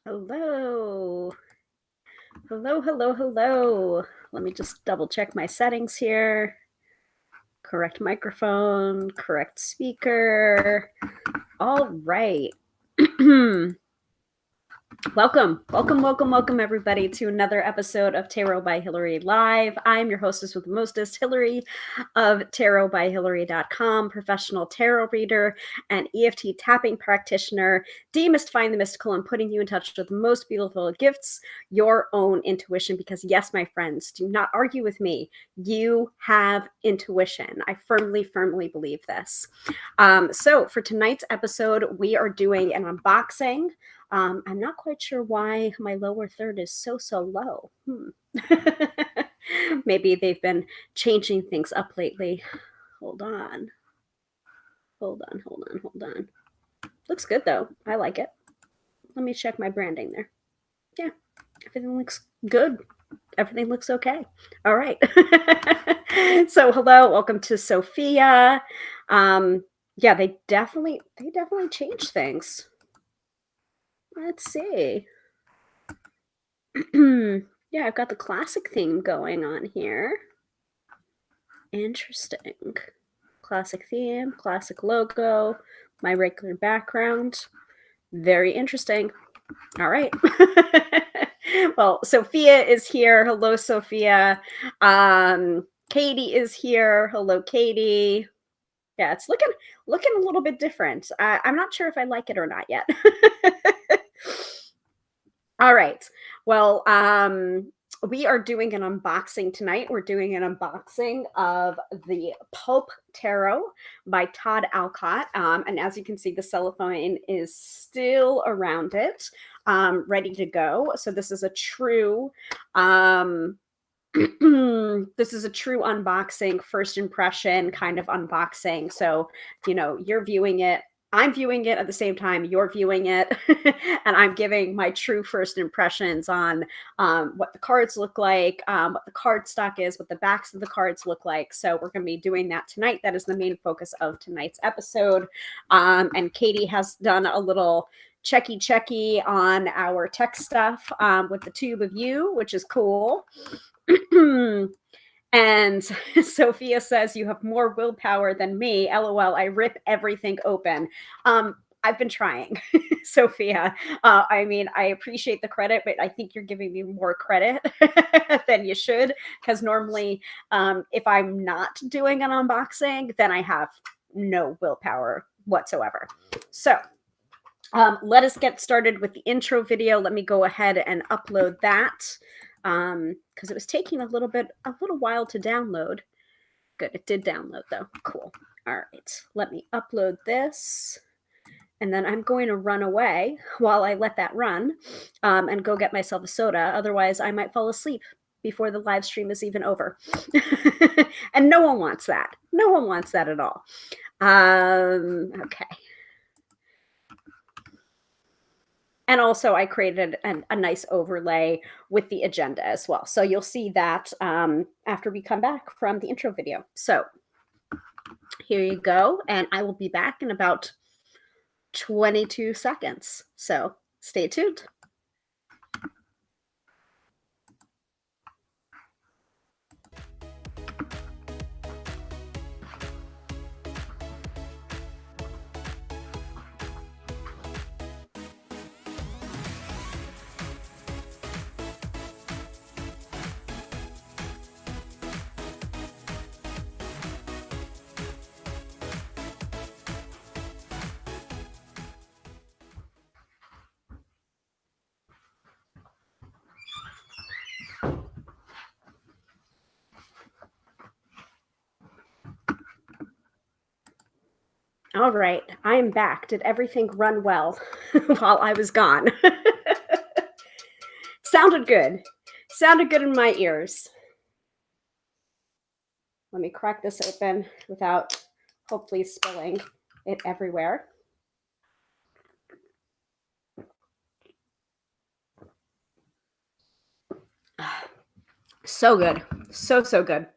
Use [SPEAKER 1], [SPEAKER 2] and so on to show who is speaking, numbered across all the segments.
[SPEAKER 1] Hello. Hello, hello, hello. Let me just double check my settings here. Correct microphone, correct speaker. All right. Welcome, everybody, to another episode of Tarot by Hilary Live. I'm your hostess with the mostest, Hilary of tarotbyhilary.com, professional tarot reader and EFT tapping practitioner, demystifying the mystical and putting you in touch with the most beautiful gifts, your own intuition. Because yes, my friends, do not argue with me. You have intuition. I firmly believe this. So for tonight's episode, we are doing an unboxing. I'm not quite sure why my lower third is so low. Maybe they've been changing things up lately. Hold on. Looks good though. I like it. Let me check my branding there. Yeah, everything looks good. Everything looks okay. All right. So hello, welcome to Sophia. Yeah, they definitely changed things. Let's see. Yeah, I've got the classic theme going on here. Interesting. Classic theme, classic logo, my regular background. Very interesting. All right. Well, Sophia is here. Hello, Sophia. Katie is here. Hello, Katie. Yeah, it's looking a little bit different. I'm not sure if I like it or not yet. All right. Well, we are doing an unboxing tonight. We're doing an unboxing of the Pulp Tarot by Todd Alcott. And as you can see, the cellophane is still around it, ready to go. So this is a true this is a true unboxing, first impression kind of unboxing. So, you're viewing it, I'm viewing it at the same time you're viewing it, and I'm giving my true first impressions on what the cards look like, what the card stock is, what the backs of the cards look like. So we're going to be doing that tonight. That is the main focus of tonight's episode. And Katie has done a little checky on our tech stuff with the tube of you, which is cool. And Sophia says, you have more willpower than me. LOL, I rip everything open. I've been trying, Sophia. I mean, I appreciate the credit, but I think you're giving me more credit than you should. Because normally, if I'm not doing an unboxing, then I have no willpower whatsoever. So let us get started with the intro video. Let me go ahead and upload that. Because it was taking a little while to download. Good, it did download though. Cool. All right, let me upload this, and then I'm going to run away while I let that run, and go get myself a soda. Otherwise, I might fall asleep before the live stream is even over. And no one wants that. No one wants that at all. Okay. And also I created a nice overlay with the agenda as well. So you'll see that after we come back from the intro video. So here you go. And I will be back in about 22 seconds. So stay tuned. All right, I am back. Did everything run well while I was gone? Sounded good. Sounded good in my ears. Let me crack this open without hopefully spilling it everywhere. So good. So good.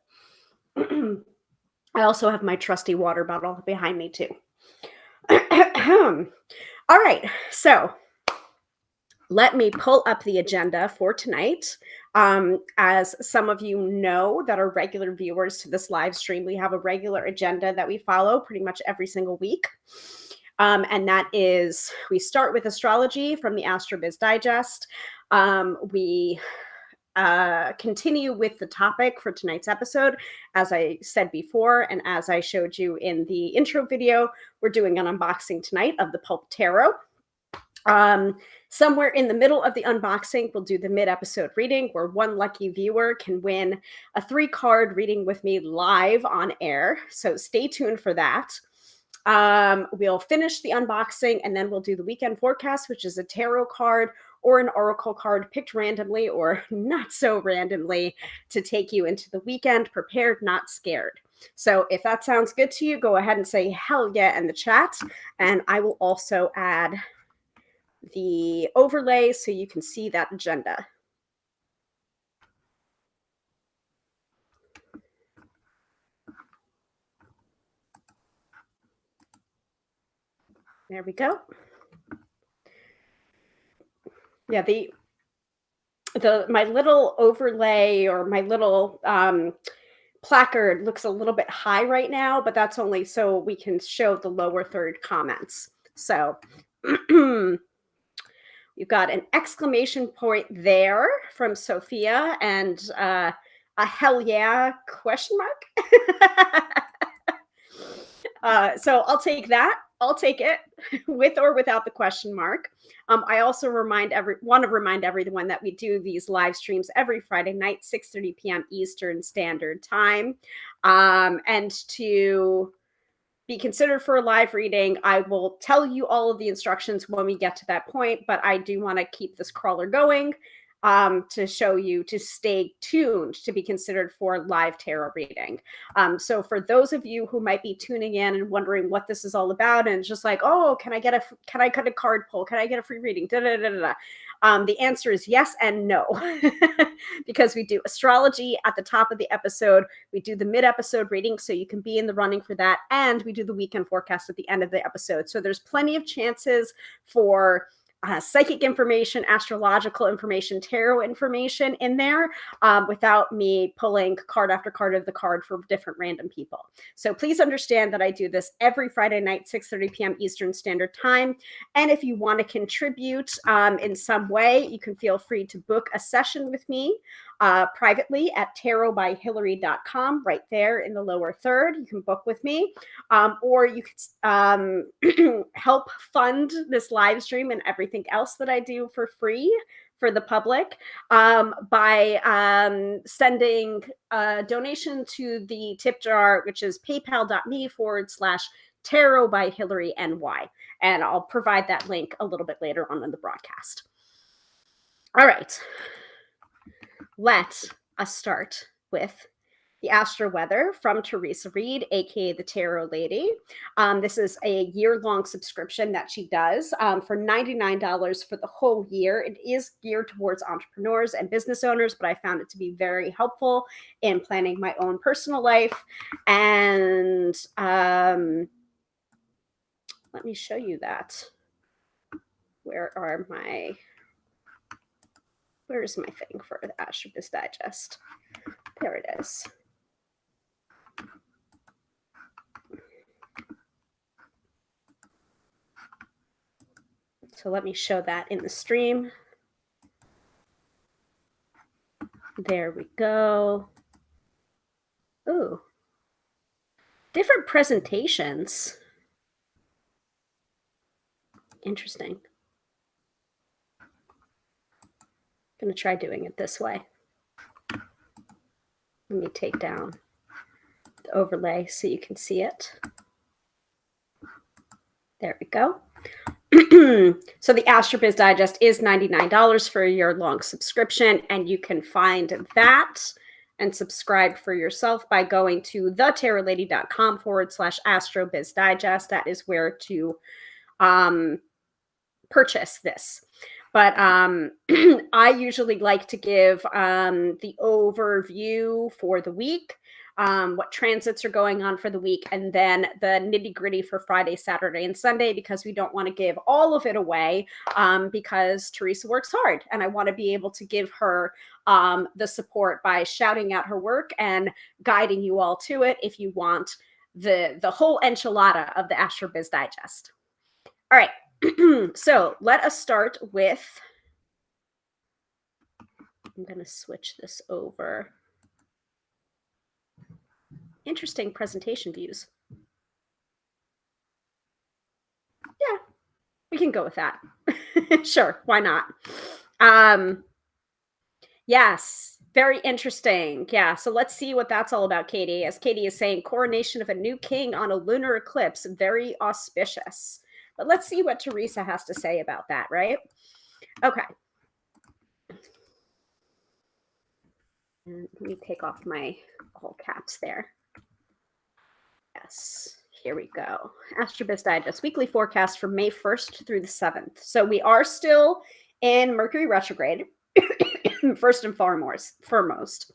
[SPEAKER 1] I also have my trusty water bottle behind me too. All right, so let me pull up the agenda for tonight. As some of you know that are regular viewers to this live stream, we have a regular agenda that we follow pretty much every single week. And that is, we start with astrology from the AstroBiz Digest. We continue with the topic for tonight's episode. As I said before, and as I showed you in the intro video, we're doing an unboxing tonight of the Pulp Tarot. Somewhere in the middle of the unboxing, we'll do the mid-episode reading where one lucky viewer can win a 3-card reading with me live on air. So stay tuned for that. We'll finish the unboxing and then we'll do the weekend forecast, which is a tarot card or an oracle card picked randomly or not so randomly to take you into the weekend prepared, not scared. So if that sounds good to you, go ahead and say hell yeah in the chat. And I will also add the overlay so you can see that agenda. There we go. Yeah, my little overlay or my little placard looks a little bit high right now, but that's only so we can show the lower third comments. So you've got an exclamation point there from Sophia and a hell yeah question mark. So I'll take that. I'll take it with or without the question mark. I also want to remind everyone that we do these live streams every Friday night, 6:30 p.m. Eastern Standard Time. And to be considered for a live reading, I will tell you all of the instructions when we get to that point, but I do want to keep this crawler going to show you to stay tuned to be considered for live tarot reading. So for those of you who might be tuning in and wondering what this is all about, and it's just like, oh, can I get a card pull? Can I get a free reading? The answer is yes and no, because we do astrology at the top of the episode. We do the mid-episode reading, so you can be in the running for that. And we do the weekend forecast at the end of the episode. So there's plenty of chances for psychic information, astrological information, tarot information in there without me pulling card after card of the card for different random people. So please understand that I do this every Friday night, 6:30 p.m. Eastern Standard Time. And if you want to contribute in some way, you can feel free to book a session with me privately at tarotbyhilary.com, right there in the lower third. You can book with me, or you could help fund this live stream and everything else that I do for free for the public by sending a donation to the tip jar, which is paypal.me/tarot by Hilary NY. And I'll provide that link a little bit later on in the broadcast. All right. Let us start with the astro-weather from Teresa Reed, aka the Tarot Lady. This is a year-long subscription that she does for $99 for the whole year. It is geared towards entrepreneurs and business owners, but I found it to be very helpful in planning my own personal life. And let me show you that. Where's my thing for the AstroBiz Digest? There it is. So let me show that in the stream. There we go. Ooh. Different presentations. Interesting. I'm going to try doing it this way. Let me take down the overlay so you can see it. There we go. So the AstroBiz Digest is $99 for a year-long subscription, and you can find that and subscribe for yourself by going to thetarotlady.com/AstroBiz Digest. That is where to purchase this. But I usually like to give the overview for the week. what transits are going on for the week, and then the nitty gritty for Friday, Saturday, and Sunday, because we don't want to give all of it away, because Teresa works hard and I want to be able to give her the support by shouting out her work and guiding you all to it if you want the whole enchilada of the AstroBiz Digest. All right, so let us start with, I'm going to switch this over. Interesting presentation views. Yeah, we can go with that. Sure, why not? Yes, very interesting. Yeah, so let's see what that's all about, Katie. As Katie is saying, coronation of a new king on a lunar eclipse, very auspicious. But let's see what Teresa has to say about that, right? Okay. And let me take off my all caps there. Yes, here we go. AstroBiz Digest weekly forecast from May 1st through the 7th. So we are still in Mercury retrograde, first and foremost.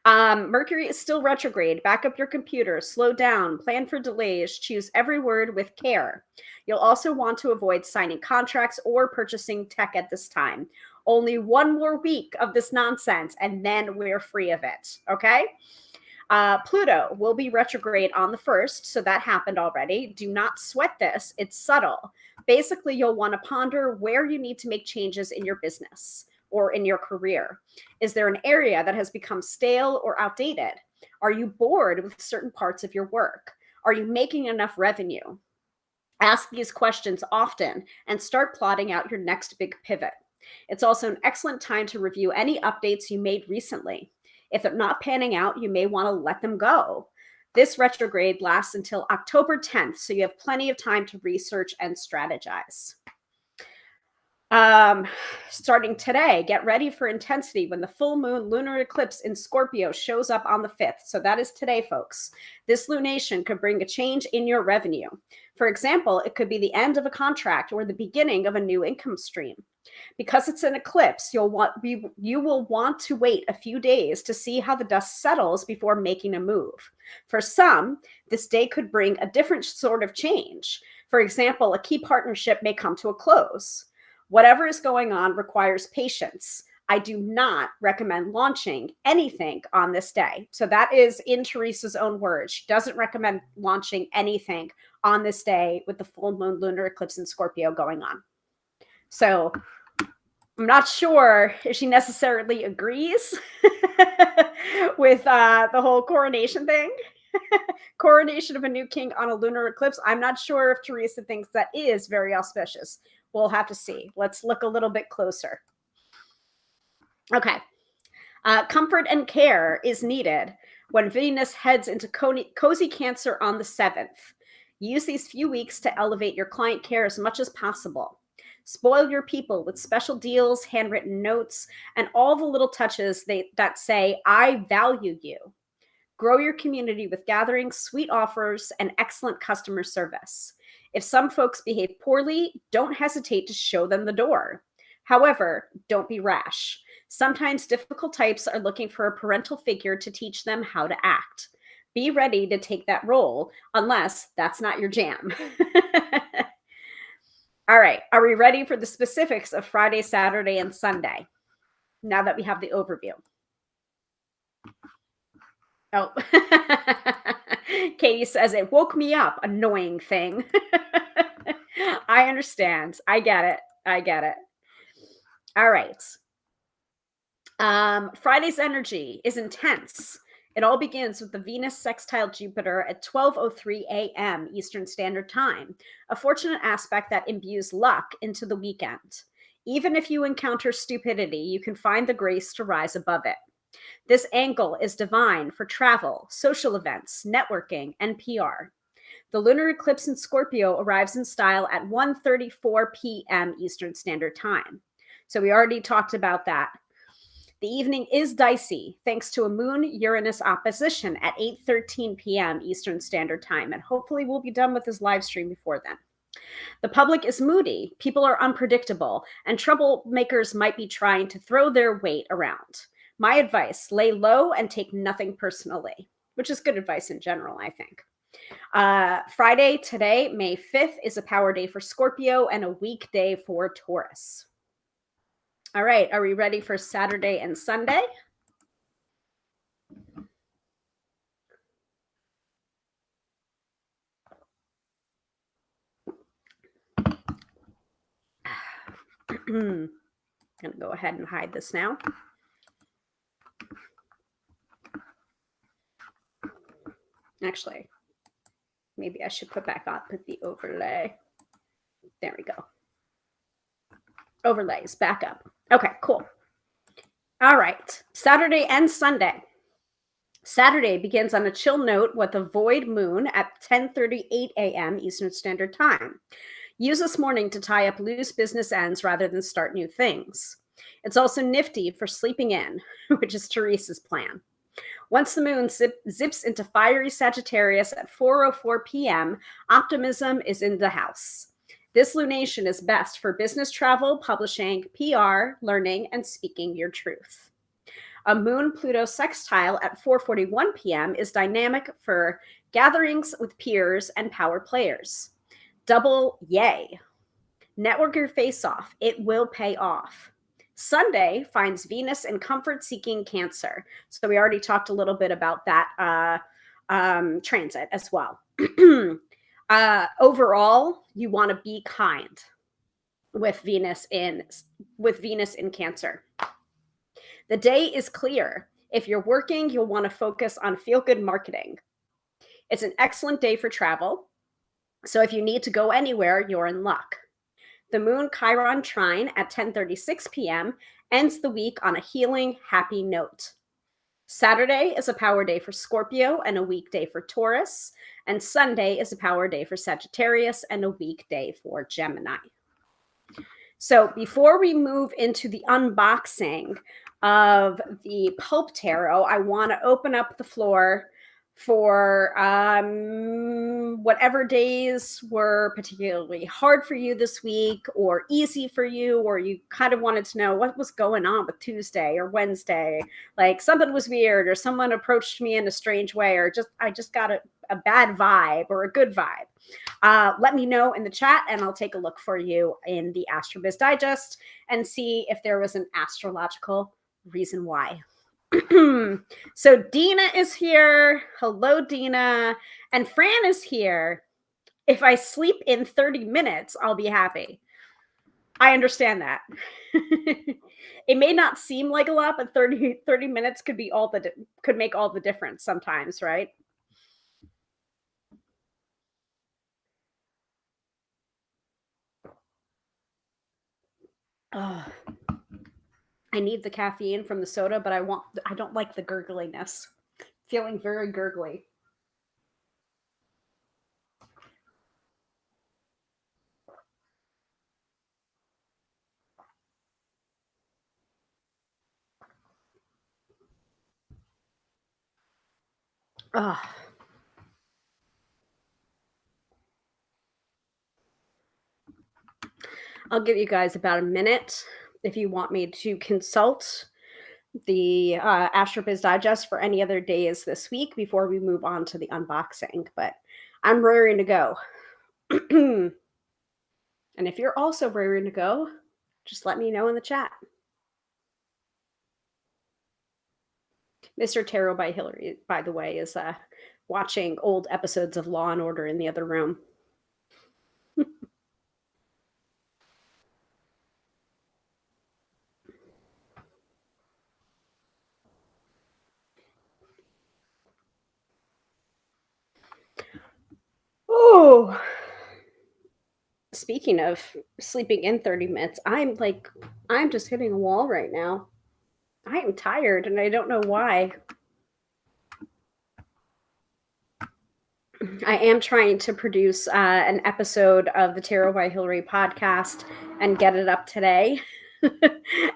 [SPEAKER 1] Mercury is still retrograde. Back up your computer, slow down, plan for delays, choose every word with care. You'll also want to avoid signing contracts or purchasing tech at this time. Only one more week of this nonsense, and then we're free of it, okay? Pluto will be retrograde on the 1st, so that happened already. Do not sweat this. It's subtle. Basically, you'll want to ponder where you need to make changes in your business or in your career. Is there an area that has become stale or outdated? Are you bored with certain parts of your work? Are you making enough revenue? Ask these questions often and start plotting out your next big pivot. It's also an excellent time to review any updates you made recently. If they're not panning out, you may want to let them go. This retrograde lasts until October 10th, so you have plenty of time to research and strategize. Starting today, get ready for intensity when the full moon lunar eclipse in Scorpio shows up on the 5th. So that is today, folks. This lunation could bring a change in your revenue. For example, it could be the end of a contract or the beginning of a new income stream. Because it's an eclipse, you will want to wait a few days to see how the dust settles before making a move. For some, this day could bring a different sort of change. For example, a key partnership may come to a close. Whatever is going on requires patience. I do not recommend launching anything on this day. So that is in Teresa's own words. She doesn't recommend launching anything on this day with the full moon lunar eclipse in Scorpio going on. So I'm not sure if she necessarily agrees with the whole coronation thing. Coronation of a new king on a lunar eclipse. I'm not sure if Teresa thinks that is very auspicious. We'll have to see. Let's look a little bit closer. Okay. Comfort and care is needed when Venus heads into cozy Cancer on the 7th. Use these few weeks to elevate your client care as much as possible. Spoil your people with special deals, handwritten notes, and all the little touches that say, I value you. Grow your community with gatherings, sweet offers, and excellent customer service. If some folks behave poorly, don't hesitate to show them the door. However, don't be rash. Sometimes difficult types are looking for a parental figure to teach them how to act. Be ready to take that role, unless that's not your jam. All right, are we ready for the specifics of Friday, Saturday, and Sunday? Now that we have the overview. Oh, Katie says it woke me up, annoying thing. I understand. I get it. All right. Friday's energy is intense. It all begins with the Venus sextile Jupiter at 12:03 a.m. Eastern Standard Time, a fortunate aspect that imbues luck into the weekend. Even if you encounter stupidity, you can find the grace to rise above it. This angle is divine for travel, social events, networking, and PR. The lunar eclipse in Scorpio arrives in style at 1:34 p.m. Eastern Standard Time. So we already talked about that. The evening is dicey thanks to a Moon-Uranus opposition at 8:13 p.m. Eastern Standard Time, and hopefully we'll be done with this live stream before then. The public is moody, people are unpredictable, and troublemakers might be trying to throw their weight around. My advice, lay low and take nothing personally. which is good advice in general, I think. Friday, today, May 5th, is a power day for Scorpio and a weekday for Taurus. All right, are we ready for Saturday and Sunday? I'm going to go ahead and hide this now. Actually, maybe I should put back up with the overlay. There we go. Overlays back up. Okay, cool. All right, Saturday and Sunday. Saturday begins on a chill note with a void moon at 10:38 a.m. Eastern Standard Time. Use this morning to tie up loose business ends rather than start new things. It's also nifty for sleeping in, which is Teresa's plan. Once the moon zips into fiery Sagittarius at 4:04 p.m., optimism is in the house. This lunation is best for business travel, publishing, PR, learning, and speaking your truth. A Moon-Pluto sextile at 4:41 p.m. is dynamic for gatherings with peers and power players. Double yay. Network your face off. It will pay off. Sunday finds Venus in comfort-seeking Cancer. So we already talked a little bit about that transit as well. Overall, you want to be kind with Venus in Cancer. The day is clear. If you're working, you'll want to focus on feel-good marketing. It's an excellent day for travel. So if you need to go anywhere, you're in luck. The Moon Chiron trine at 10:36 p.m. ends the week on a healing, happy note. Saturday is a power day for Scorpio and a weekday for Taurus. And Sunday is a power day for Sagittarius and a weekday for Gemini. So before we move into the unboxing of the Pulp Tarot, I want to open up the floor for whatever days were particularly hard for you this week or easy for you, or you kind of wanted to know what was going on with Tuesday or Wednesday, like something was weird or someone approached me in a strange way, or I just got a bad vibe or a good vibe. Let me know in the chat and I'll take a look for you in the AstroBiz Digest and see if there was an astrological reason why. So Dina is here. Hello, Dina. And Fran is here. If I sleep in 30 minutes, I'll be happy. I understand that. It may not seem like a lot, but 30 minutes could make all the difference sometimes, right? Oh, I need the caffeine from the soda, but I don't like the gurgliness. Feeling very gurgly. Oh. I'll give you guys about a minute if you want me to consult the AstroBiz Digest for any other days this week before we move on to the unboxing. But I'm raring to go. And if you're also raring to go, just let me know in the chat. Mr. Tarot by Hilary, by the way, is watching old episodes of Law and Order in the other room. Oh, speaking of sleeping in 30 minutes, I'm just hitting a wall right now. I am tired and I don't know why. I am trying to produce an episode of the Tarot by Hilary podcast and get it up today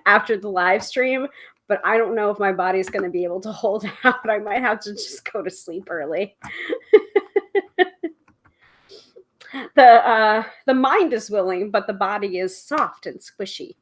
[SPEAKER 1] after the live stream, but I don't know if my body's going to be able to hold out. I might have to just go to sleep early. The mind is willing, but the body is soft and squishy.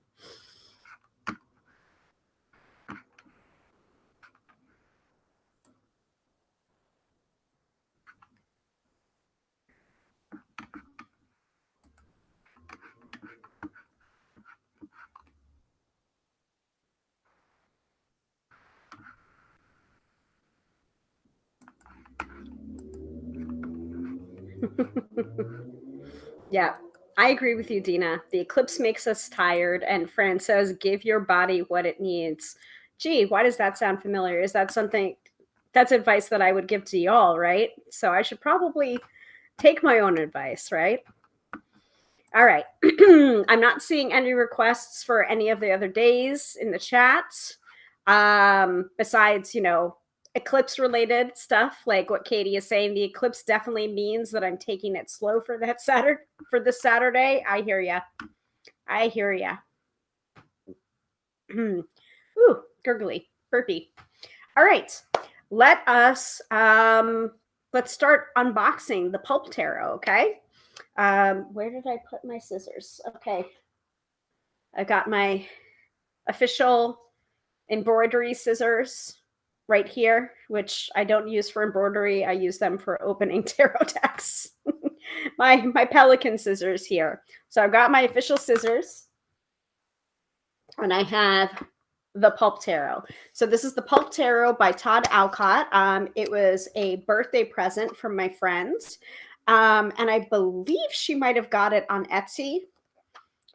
[SPEAKER 1] Yeah, I agree with you, Dina. The eclipse makes us tired, and Fran says, give your body what it needs. Gee, why does that sound familiar? Is that something that's advice that I would give to y'all, right? So I should probably take my own advice, right? All right. I'm not seeing any requests for any of the other days in the chat. Besides, eclipse related stuff like what Katie is saying. The eclipse definitely means that I'm taking it slow for that Saturday for this Saturday. I hear ya. I hear ya. Ooh, gurgly, burpy. All right. Let's start unboxing the Pulp Tarot, okay? Where did I put my scissors? Okay. I got my official embroidery scissors right here, which I don't use for embroidery. I use them for opening tarot decks. my pelican scissors here. So I've got my official scissors, and I have the Pulp Tarot. So this is the Pulp Tarot by Todd Alcott. It was a birthday present from my friend. And I believe she might have got it on Etsy,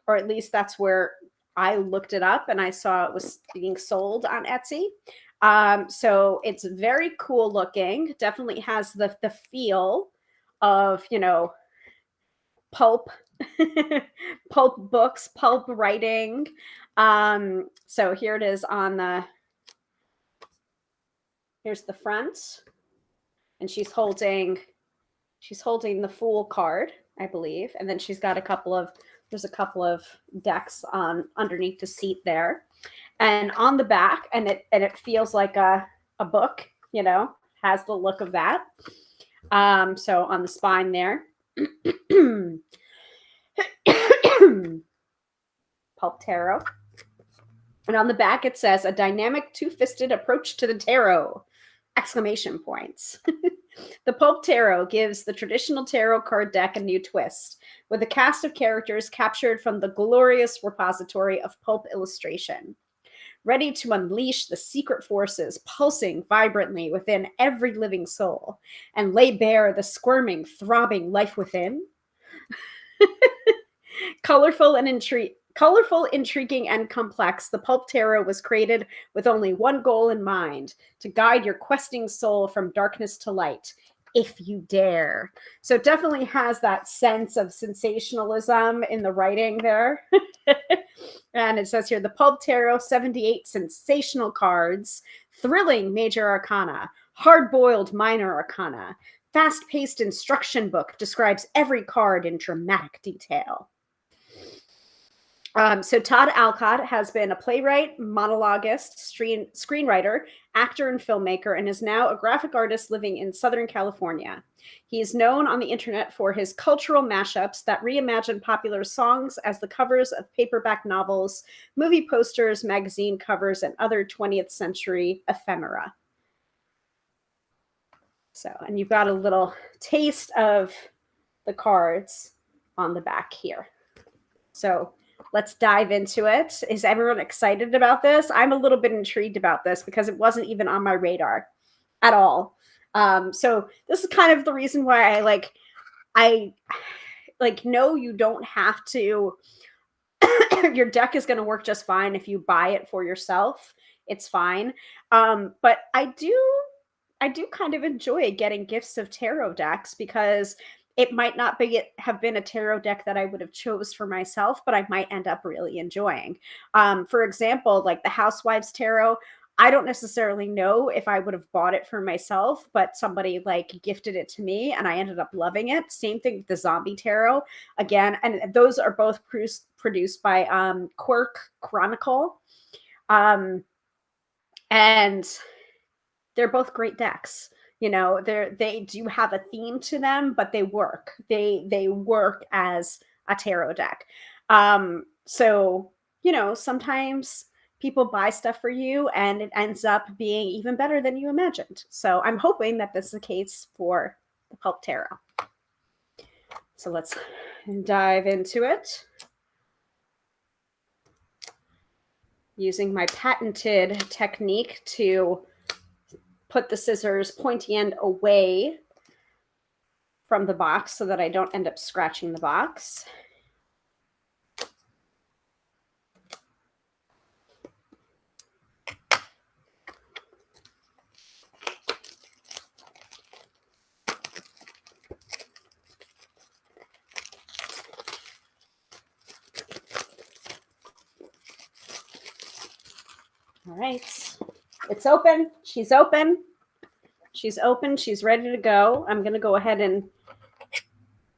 [SPEAKER 1] or at least that's where I looked it up and I saw it was being sold on Etsy. So it's very cool looking. Definitely has the feel of, pulp, pulp books, pulp writing. So here it is here's the front, and she's holding the Fool card, I believe, and then she's got there's a couple of decks on underneath the seat there, and on the back, and it feels like a book, has the look of that. So on the spine there, Pulp Tarot, and on the back it says a dynamic two-fisted approach to the tarot! Exclamation points. The Pulp Tarot gives the traditional tarot card deck a new twist, with a cast of characters captured from the glorious repository of pulp illustration, ready to unleash the secret forces pulsing vibrantly within every living soul and lay bare the squirming, throbbing life within. Colorful, intriguing, and complex, the Pulp Tarot was created with only one goal in mind: to guide your questing soul from darkness to light, if you dare. So it definitely has that sense of sensationalism in the writing there. And it says here, the Pulp Tarot, 78 sensational cards, thrilling major arcana, hard-boiled minor arcana, fast-paced instruction book describes every card in dramatic detail. So Todd Alcott has been a playwright, monologuist, screenwriter, actor, and filmmaker, and is now a graphic artist living in Southern California. He is known on the internet for his cultural mashups that reimagine popular songs as the covers of paperback novels, movie posters, magazine covers, and other 20th century ephemera. So, and you've got a little taste of the cards on the back here. So let's dive into it. Is everyone excited about this? I'm a little bit intrigued about this because it wasn't even on my radar at all. So this is kind of the reason why I no, you don't have to. Your deck is going to work just fine if you buy it for yourself. It's fine. But I do kind of enjoy getting gifts of tarot decks because it might not have been a tarot deck that I would have chose for myself, but I might end up really enjoying. For example, like the Housewives Tarot, I don't necessarily know if I would have bought it for myself, but somebody gifted it to me and I ended up loving it. Same thing with the Zombie Tarot. Again, and those are both produced by Quirk Chronicle. And they're both great decks. They do have a theme to them, but they work. They work as a tarot deck. So, sometimes people buy stuff for you and it ends up being even better than you imagined. So I'm hoping that this is the case for the Pulp Tarot. So let's dive into it. Using my patented technique to put the scissors pointy end away from the box so that I don't end up scratching the box. All right, it's open. She's open. She's open. She's ready to go. I'm going to go ahead and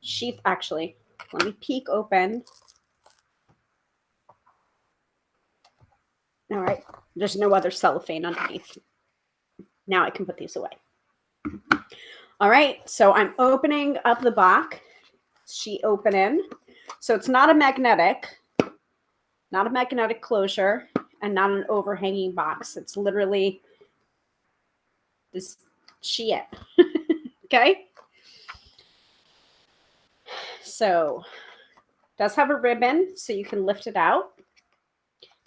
[SPEAKER 1] sheath. Actually, let me peek open. All right, there's no other cellophane underneath. Now I can put these away. All right, so I'm opening up the box. She opening. So it's not a magnetic closure and not an overhanging box. It's literally this shit. Okay. So it does have a ribbon so you can lift it out.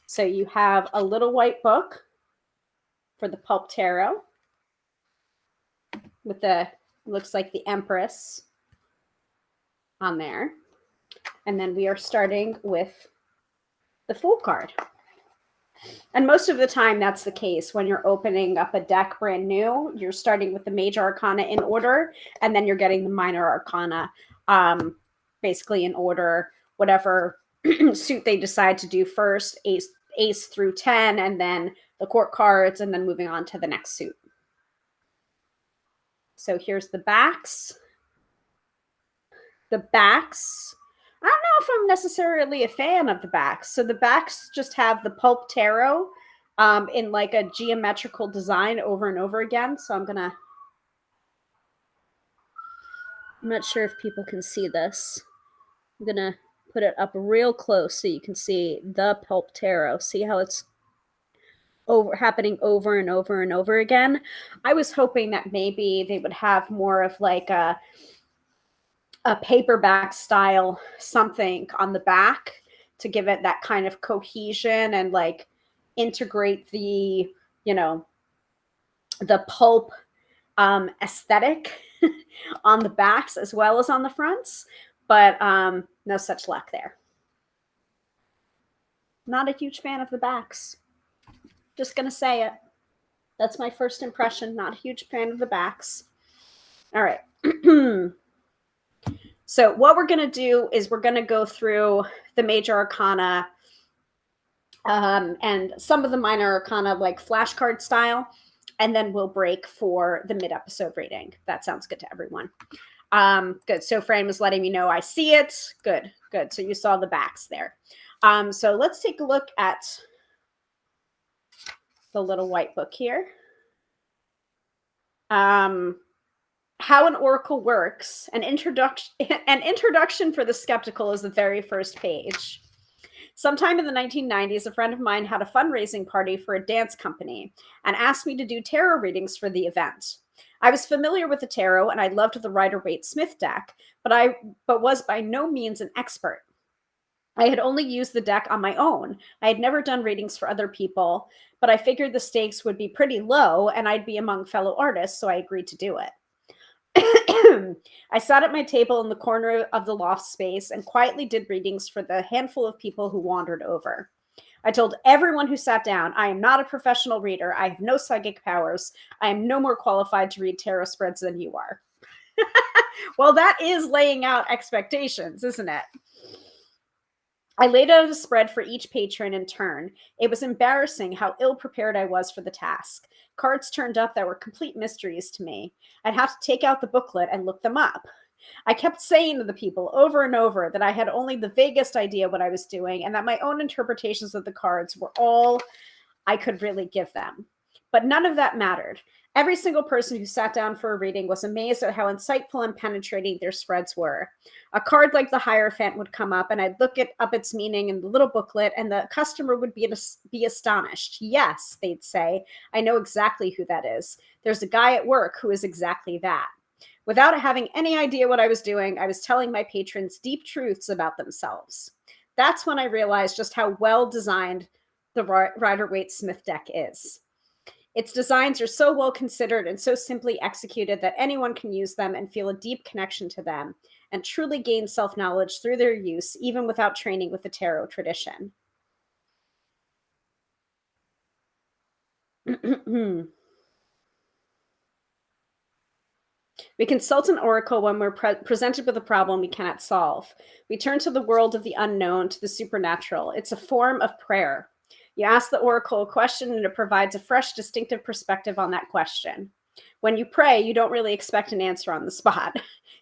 [SPEAKER 1] So you have a little white book for the Pulp Tarot with the, looks like the Empress on there. And then we are starting with the Fool card. And most of the time that's the case when you're opening up a deck brand new. You're starting with the major arcana in order, and then you're getting the minor arcana basically in order, whatever suit they decide to do first, ace through 10, and then the court cards, and then moving on to the next suit. So here's the backs. The backs, I don't know if I'm necessarily a fan of the backs. So the backs just have the Pulp Tarot in like a geometrical design over and over again. So I'm not sure if people can see this. I'm gonna put it up real close so you can see the Pulp Tarot. See how it's happening over and over and over again. I was hoping that maybe they would have more of like a paperback style something on the back to give it that kind of cohesion and like integrate the, you know, the pulp aesthetic on the backs as well as on the fronts, but no such luck there. Not a huge fan of the backs. Just gonna say it. That's my first impression. Not a huge fan of the backs. All right. So what we're going to do is we're going to go through the major arcana and some of the minor arcana like flashcard style, and then we'll break for the mid-episode reading. That sounds good to everyone. Good. So Fran was letting me know I see it. Good. Good. So you saw the backs there. So let's take a look at the little white book here. How an oracle works. An introduction for the skeptical is the very first page. Sometime in the 1990s, a friend of mine had a fundraising party for a dance company and asked me to do tarot readings for the event. I was familiar with the tarot and I loved the Rider-Waite-Smith deck, but was by no means an expert. I had only used the deck on my own. I had never done readings for other people, but I figured the stakes would be pretty low and I'd be among fellow artists, so I agreed to do it. I sat at my table in the corner of the loft space and quietly did readings for the handful of people who wandered over. I told everyone who sat down, I am not a professional reader. I have no psychic powers. I am no more qualified to read tarot spreads than you are. Well, that is laying out expectations, isn't it? I laid out a spread for each patron in turn. It was embarrassing how ill-prepared I was for the task. Cards turned up that were complete mysteries to me. I'd have to take out the booklet and look them up. I kept saying to the people over and over that I had only the vaguest idea what I was doing and that my own interpretations of the cards were all I could really give them. But none of that mattered. Every single person who sat down for a reading was amazed at how insightful and penetrating their spreads were. A card like the Hierophant would come up and I'd look up its meaning in the little booklet and the customer would be astonished. Yes, they'd say, I know exactly who that is. There's a guy at work who is exactly that. Without having any idea what I was doing, I was telling my patrons deep truths about themselves. That's when I realized just how well designed the Rider-Waite-Smith deck is. Its designs are so well considered and so simply executed that anyone can use them and feel a deep connection to them and truly gain self knowledge through their use, even without training with the tarot tradition. We consult an oracle when we're presented with a problem we cannot solve. We turn to the world of the unknown, to the supernatural. It's a form of prayer. You ask the oracle a question and it provides a fresh, distinctive perspective on that question. When you pray, you don't really expect an answer on the spot.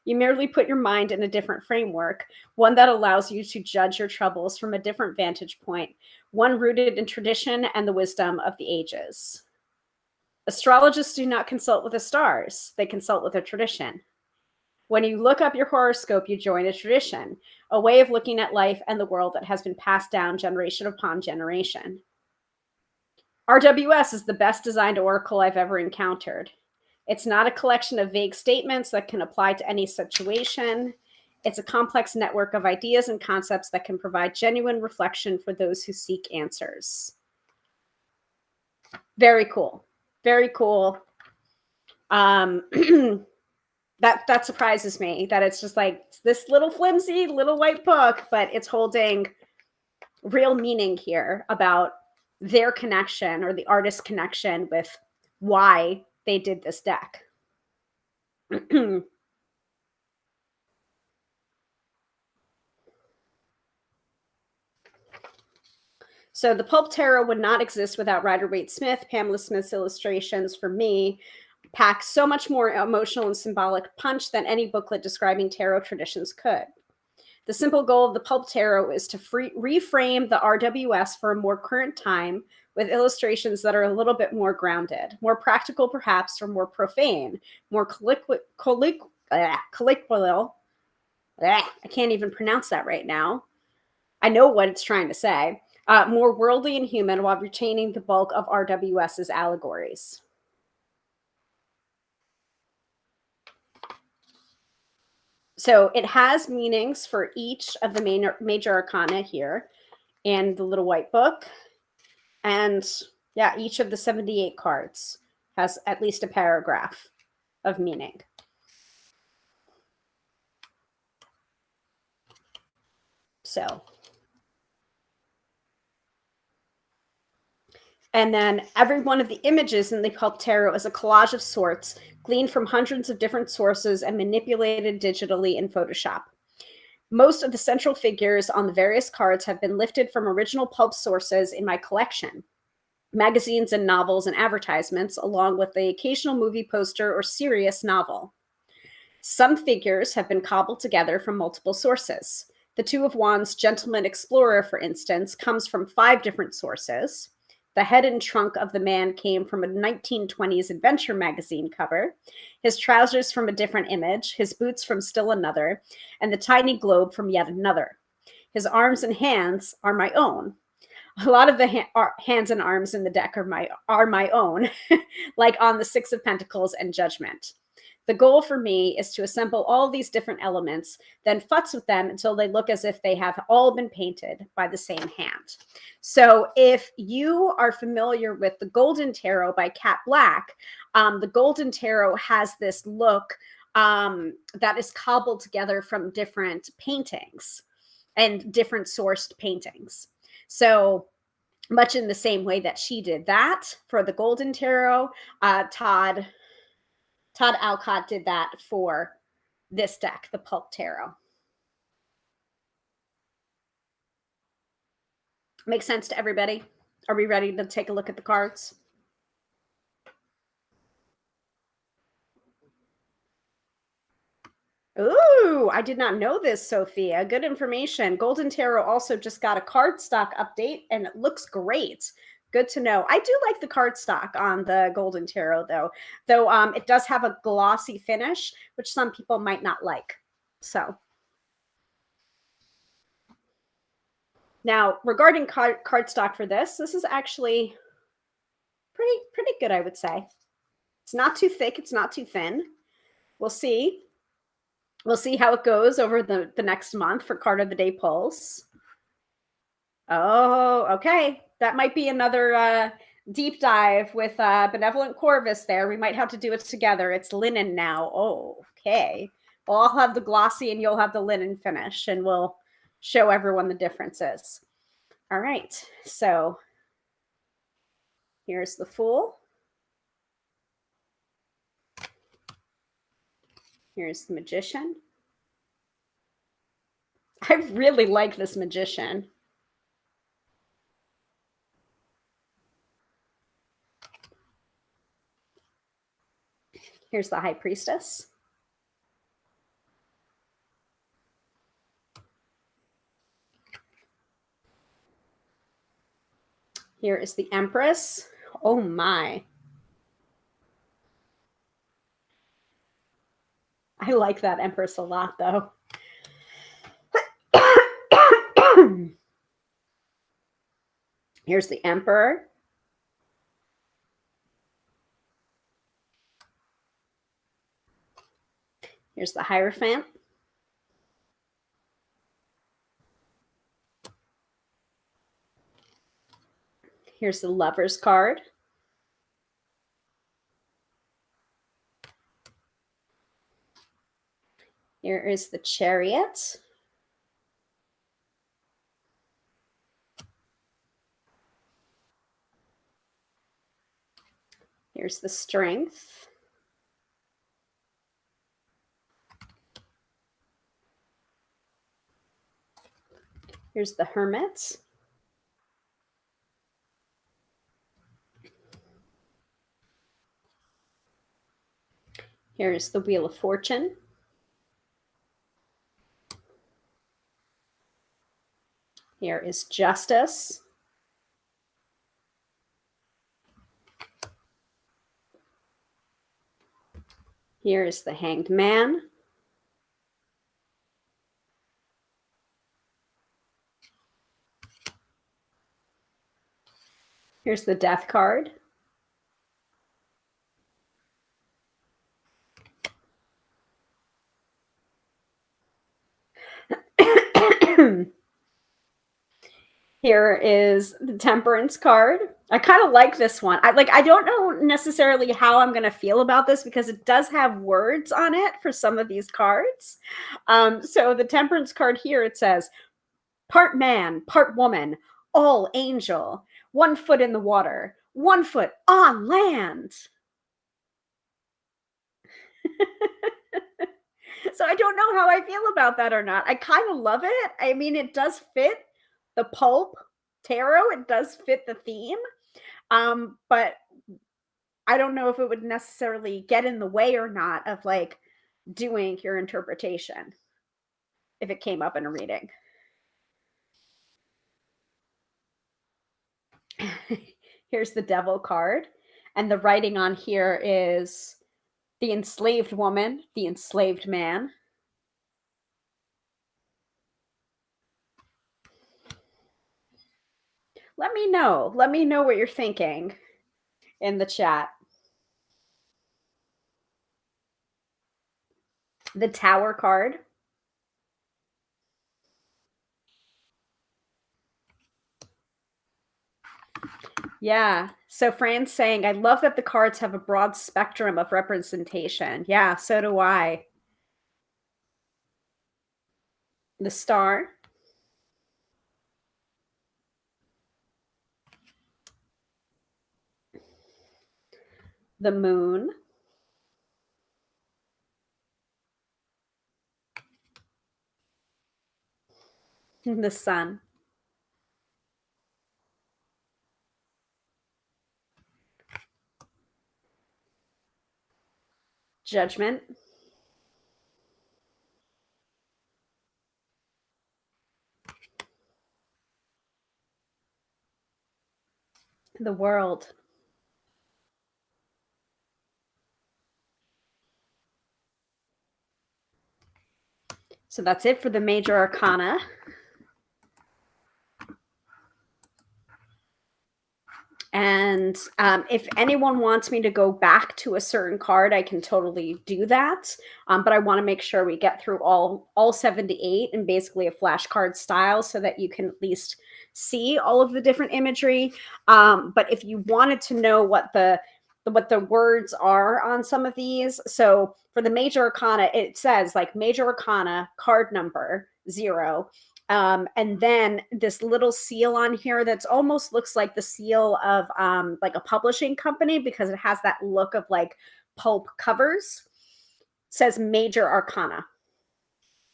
[SPEAKER 1] You merely put your mind in a different framework, one that allows you to judge your troubles from a different vantage point, one rooted in tradition and the wisdom of the ages. Astrologists do not consult with the stars, they consult with a tradition. When you look up your horoscope, you join a tradition, a way of looking at life and the world that has been passed down generation upon generation. RWS is the best designed oracle I've ever encountered. It's not a collection of vague statements that can apply to any situation. It's a complex network of ideas and concepts that can provide genuine reflection for those who seek answers. Very cool. Very cool. That surprises me that it's just like this little flimsy little white book, but it's holding real meaning here about their connection or the artist's connection with why they did this deck. So the Pulp Tarot would not exist without Rider-Waite-Smith. Pamela Smith's illustrations, for me, pack so much more emotional and symbolic punch than any booklet describing tarot traditions could. The simple goal of the Pulp Tarot is to reframe the RWS for a more current time with illustrations that are a little bit more grounded, more practical perhaps, or more profane, more colloquial. I can't even pronounce that right now. I know what it's trying to say. More worldly and human while retaining the bulk of RWS's allegories. So it has meanings for each of the major arcana here and the little white book. And yeah, each of the 78 cards has at least a paragraph of meaning. So. And then every one of the images in the Pulp Tarot is a collage of sorts, gleaned from hundreds of different sources and manipulated digitally in Photoshop. Most of the central figures on the various cards have been lifted from original pulp sources in my collection, magazines and novels and advertisements, along with the occasional movie poster or serious novel. Some figures have been cobbled together from multiple sources. The Two of Wands Gentleman Explorer, for instance, comes from 5 different sources. The head and trunk of the man came from a 1920s adventure magazine cover, his trousers from a different image, his boots from still another, and the tiny globe from yet another. His arms and hands are my own. A lot of the hands and arms in the deck are my own, like on the Six of Pentacles and Judgment. The goal for me is to assemble all these different elements, then futz with them until they look as if they have all been painted by the same hand. So if you are familiar with the Golden Tarot by Kat Black, the Golden Tarot has this look that is cobbled together from different paintings and different sourced paintings. So much in the same way that she did that for the Golden Tarot, Todd Alcott did that for this deck, the Pulp Tarot. Makes sense to everybody? Are we ready to take a look at the cards? Ooh, I did not know this, Sophia. Good information. Golden Tarot also just got a cardstock update, and it looks great. Good to know. I do like the cardstock on the Golden Tarot, though it does have a glossy finish, which some people might not like. So now, regarding cardstock for this is actually pretty good, I would say. It's not too thick. It's not too thin. We'll see. We'll see how it goes over the next month for Card of the Day pulls. Oh, okay. That might be another deep dive with Benevolent Corvus there. We might have to do it together. It's linen now. Oh, okay. Well, I'll have the glossy and you'll have the linen finish, and we'll show everyone the differences. All right. So here's the Fool. Here's the Magician. I really like this Magician. Here's the High Priestess. Here is the Empress. Oh my. I like that Empress a lot, though. Here's the Emperor. Here's the Hierophant. Here's the Lover's card. Here is the Chariot. Here's the Strength. Here's the Hermit. Here's the Wheel of Fortune. Here is Justice. Here is the Hanged Man. Here's the Death card. Here is the Temperance card. I kind of like this one. I don't know necessarily how I'm going to feel about this because it does have words on it for some of these cards. So the Temperance card here, it says, part man, part woman, all angel, 1 foot in the water, 1 foot on land. So I don't know how I feel about that or not. I kind of love it. I mean, it does fit the Pulp Tarot. It does fit the theme. But I don't know if it would necessarily get in the way or not of like doing your interpretation if it came up in a reading. Here's the Devil card. And the writing on here is the enslaved woman, the enslaved man. Let me know. Let me know what you're thinking in the chat. The Tower card. Yeah. So Fran's saying, I love that the cards have a broad spectrum of representation. Yeah, so do I. The Star. The Moon. The Sun. Judgment. The World. So that's it for the major arcana. And if anyone wants me to go back to a certain card, I can totally do that. But I want to make sure we get through all 78 in basically a flashcard style so that you can at least see all of the different imagery. But if you wanted to know what the words are on some of these, so for the major arcana, it says like major arcana card number 0. And then this little seal on here that's almost looks like the seal of like a publishing company because it has that look of like pulp covers, says major arcana.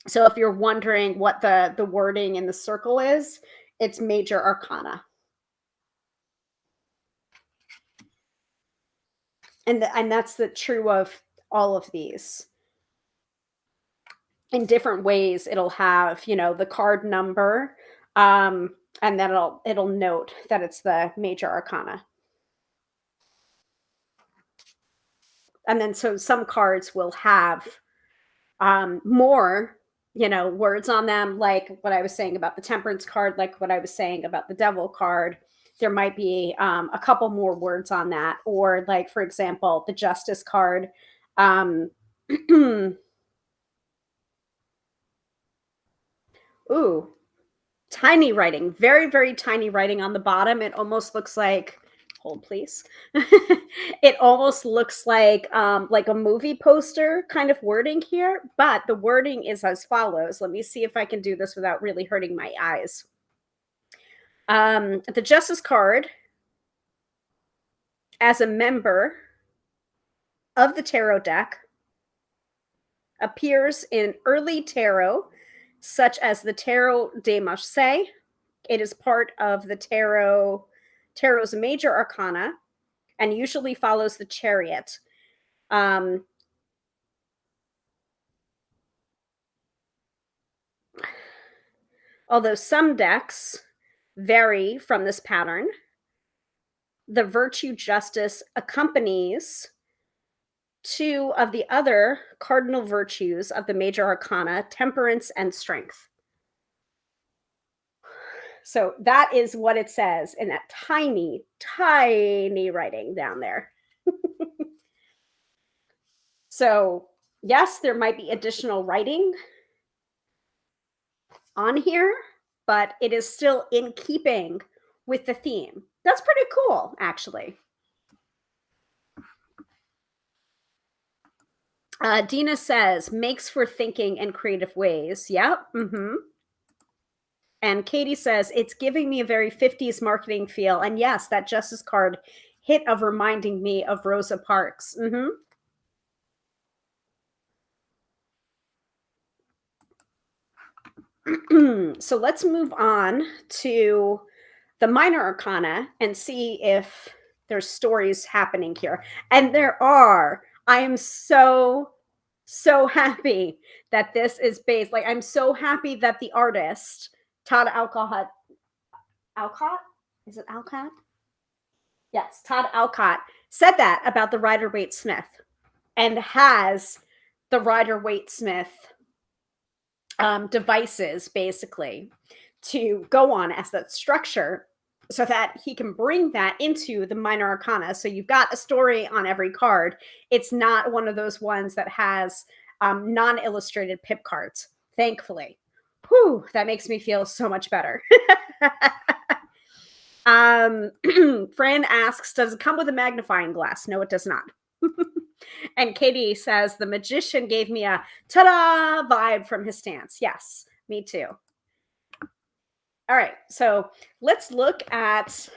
[SPEAKER 1] So if you're wondering what the wording in the circle is, it's major arcana. And that's the true of all of these. In different ways, it'll have, you know, the card number, and then it'll note that it's the major arcana. And then so some cards will have more, you know, words on them, like what I was saying about the temperance card, like what I was saying about the devil card. There might be a couple more words on that, or like for example the justice card. Ooh, tiny writing, very, very tiny writing on the bottom. It almost looks like, hold please. It almost looks like a movie poster kind of wording here, but the wording is as follows. Let me see if I can do this without really hurting my eyes. The Justice card, as a member of the tarot deck, appears in early tarot, such as the Tarot de Marseille. It is part of the tarot's major arcana and usually follows the Chariot. Although some decks vary from this pattern, the Virtue Justice accompanies two of the other cardinal virtues of the major arcana, temperance and strength. So that is what it says in that tiny, tiny writing down there. So yes, there might be additional writing on here, but it is still in keeping with the theme. That's pretty cool, actually. Dina says, makes for thinking in creative ways. Yep. Mm-hmm. And Katie says, it's giving me a very 50s marketing feel. And yes, that Justice card hit of reminding me of Rosa Parks. Mm-hmm. So let's move on to the minor arcana and see if there's stories happening here. And there are. I am so happy that this is based. Like, I'm so happy that the artist, Todd Alcott, is it Alcott? Yes, Todd Alcott said that about the Rider-Waite-Smith and has the Rider-Waite-Smith devices basically to go on as that structure so that he can bring that into the minor arcana. So you've got a story on every card. It's not one of those ones that has non-illustrated pip cards, thankfully. Whew, that makes me feel so much better. Fran asks, does it come with a magnifying glass? No, it does not. And Katie says, the magician gave me a ta-da vibe from his stance. Yes, me too. All right, so let's look at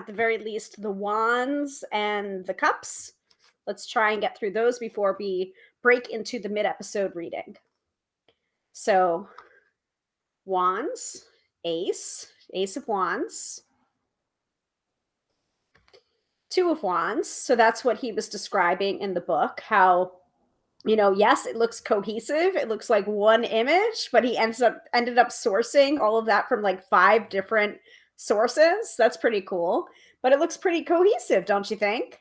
[SPEAKER 1] the very least, the wands and the cups. Let's try and get through those before we break into the mid-episode reading. So, wands, ace of wands, two of wands. So that's what he was describing in the book, how, you know, yes, it looks cohesive. It looks like one image, but he ended up sourcing all of that from like 5 different sources. That's pretty cool, but it looks pretty cohesive, don't you think?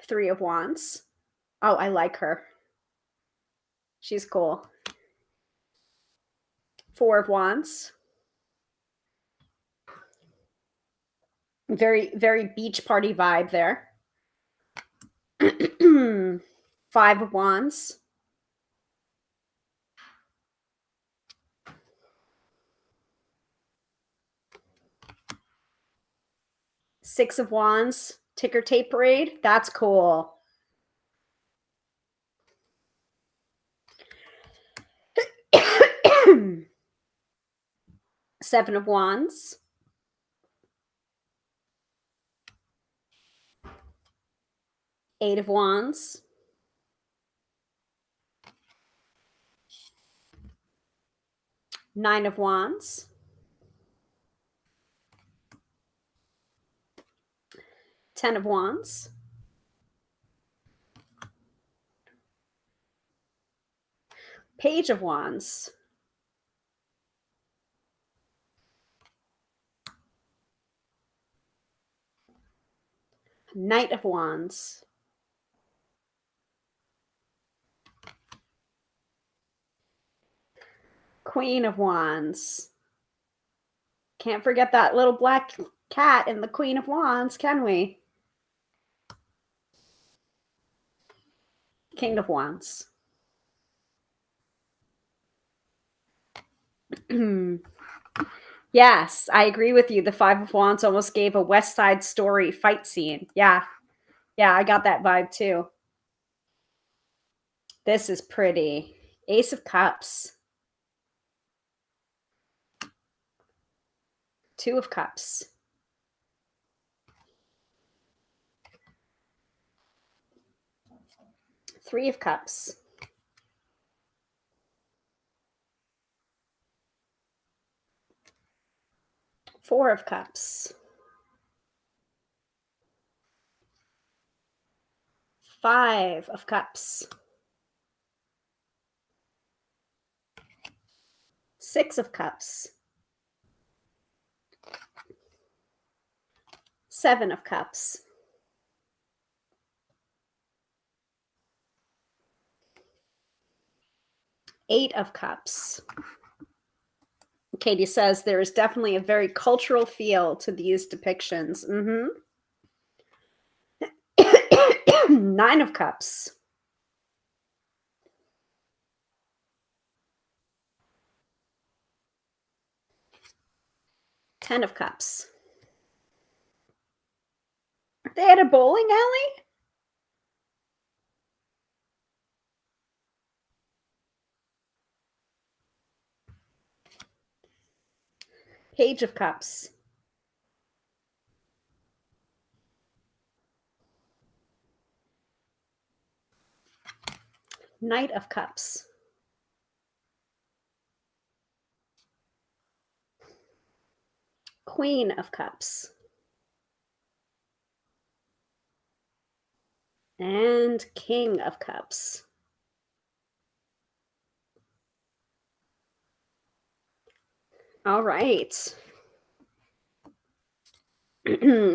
[SPEAKER 1] 3 of wands. Oh, I like her. She's cool. 4 of wands. Very, very beach party vibe there. Five of Wands. Six of Wands. Ticker tape parade. That's cool. Seven of Wands. Eight of Wands. Nine of Wands. Ten of Wands. Page of Wands. Knight of Wands. Queen of Wands. Can't forget that little black cat in the Queen of Wands, can we? King of Wands. Yes, I agree with you. The Five of Wands almost gave a West Side Story fight scene. Yeah. Yeah, I got that vibe too. This is pretty. Ace of Cups. Two of Cups. Three of Cups. Four of Cups. Five of Cups. Six of Cups. Seven of Cups. Eight of Cups. Katie says there is definitely a very cultural feel to these depictions. Nine of Cups. Ten of Cups. Are they at a bowling alley? Page of Cups. Knight of Cups. Queen of Cups. And King of Cups. All right.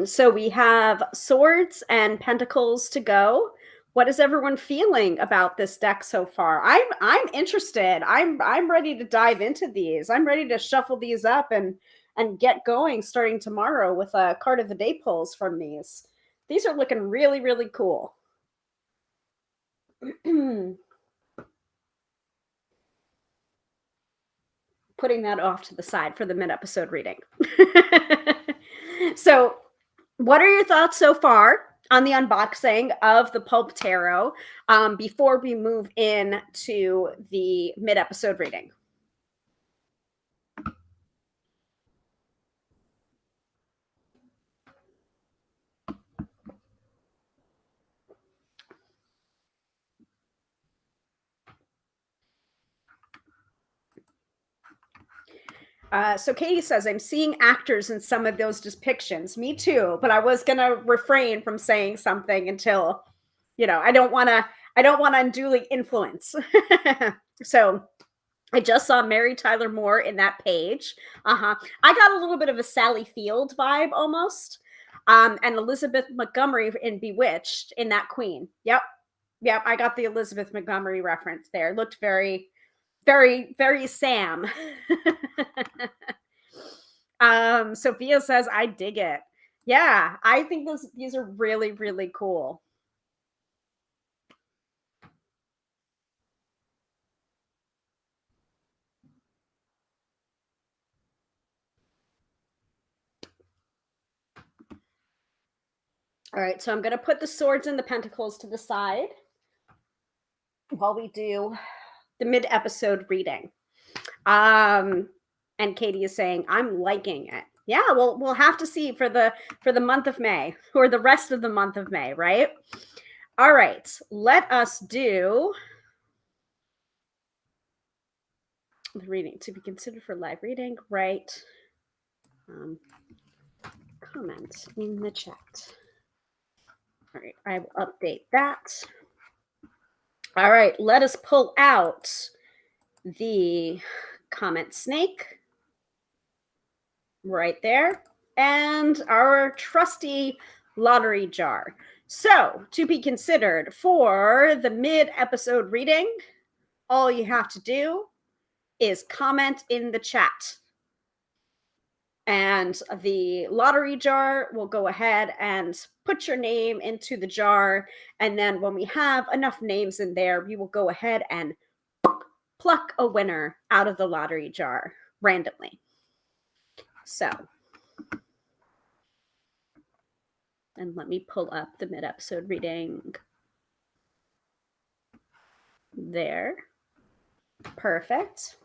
[SPEAKER 1] So we have Swords and Pentacles to go. What is everyone feeling about this deck so far? I'm interested. I'm ready to dive into these. I'm ready to shuffle these up and get going starting tomorrow with a card of the day pulls from these. These are looking really, really cool. Putting that off to the side for the mid-episode reading. So, what are your thoughts so far on the unboxing of the Pulp Tarot before we move into the mid-episode reading? So Katie says, I'm seeing actors in some of those depictions. Me too, but I was gonna refrain from saying something until, I don't want to unduly influence. So I just saw Mary Tyler Moore in that page. I got a little bit of a Sally Field vibe almost. And Elizabeth Montgomery in Bewitched in that queen. Yep. I got the Elizabeth Montgomery reference there. Looked very, very, very Sam. Sophia says, I dig it. Yeah, I think these are really, really cool. All right, so I'm going to put the swords and the pentacles to the side while we do the mid-episode reading. And Katie is saying, I'm liking it. Yeah, well, we'll have to see for the month of May, or the rest of the month of May, right? All right, let us do the reading to be considered for live reading. Right. Comment in the chat. All right, I will update that. All right, let us pull out the comment snake right there and our trusty lottery jar. So, to be considered for the mid episode reading, all you have to do is comment in the chat. And the lottery jar will go ahead and put your name into the jar. And then when we have enough names in there, we will go ahead and pluck a winner out of the lottery jar randomly. So, and let me pull up the mid episode reading. There. Perfect.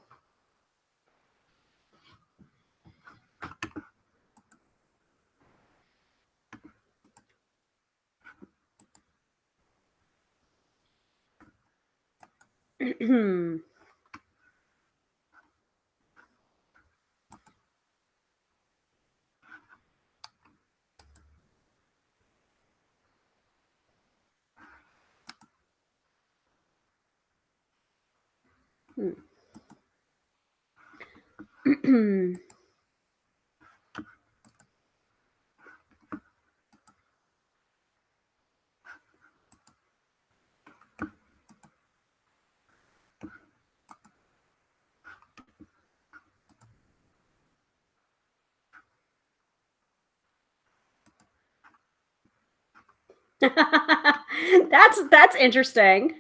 [SPEAKER 1] That's interesting.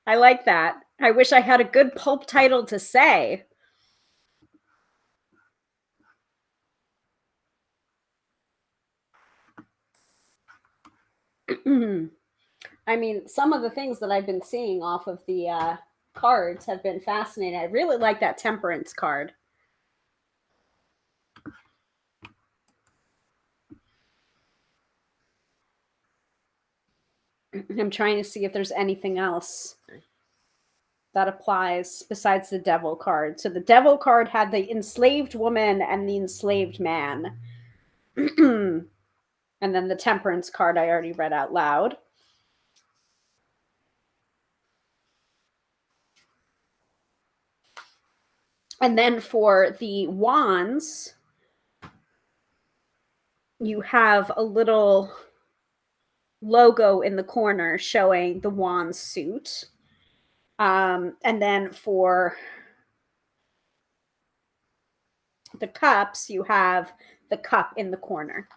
[SPEAKER 1] I like that. I wish I had a good pulp title to say. I mean, some of the things that I've been seeing off of the cards have been fascinating. I really like that temperance card. I'm trying to see if there's anything else that applies besides the devil card. So the devil card had the enslaved woman and the enslaved man. And then the temperance card I already read out loud. And then for the wands, you have a little logo in the corner showing the wand suit. And then for the cups, you have the cup in the corner.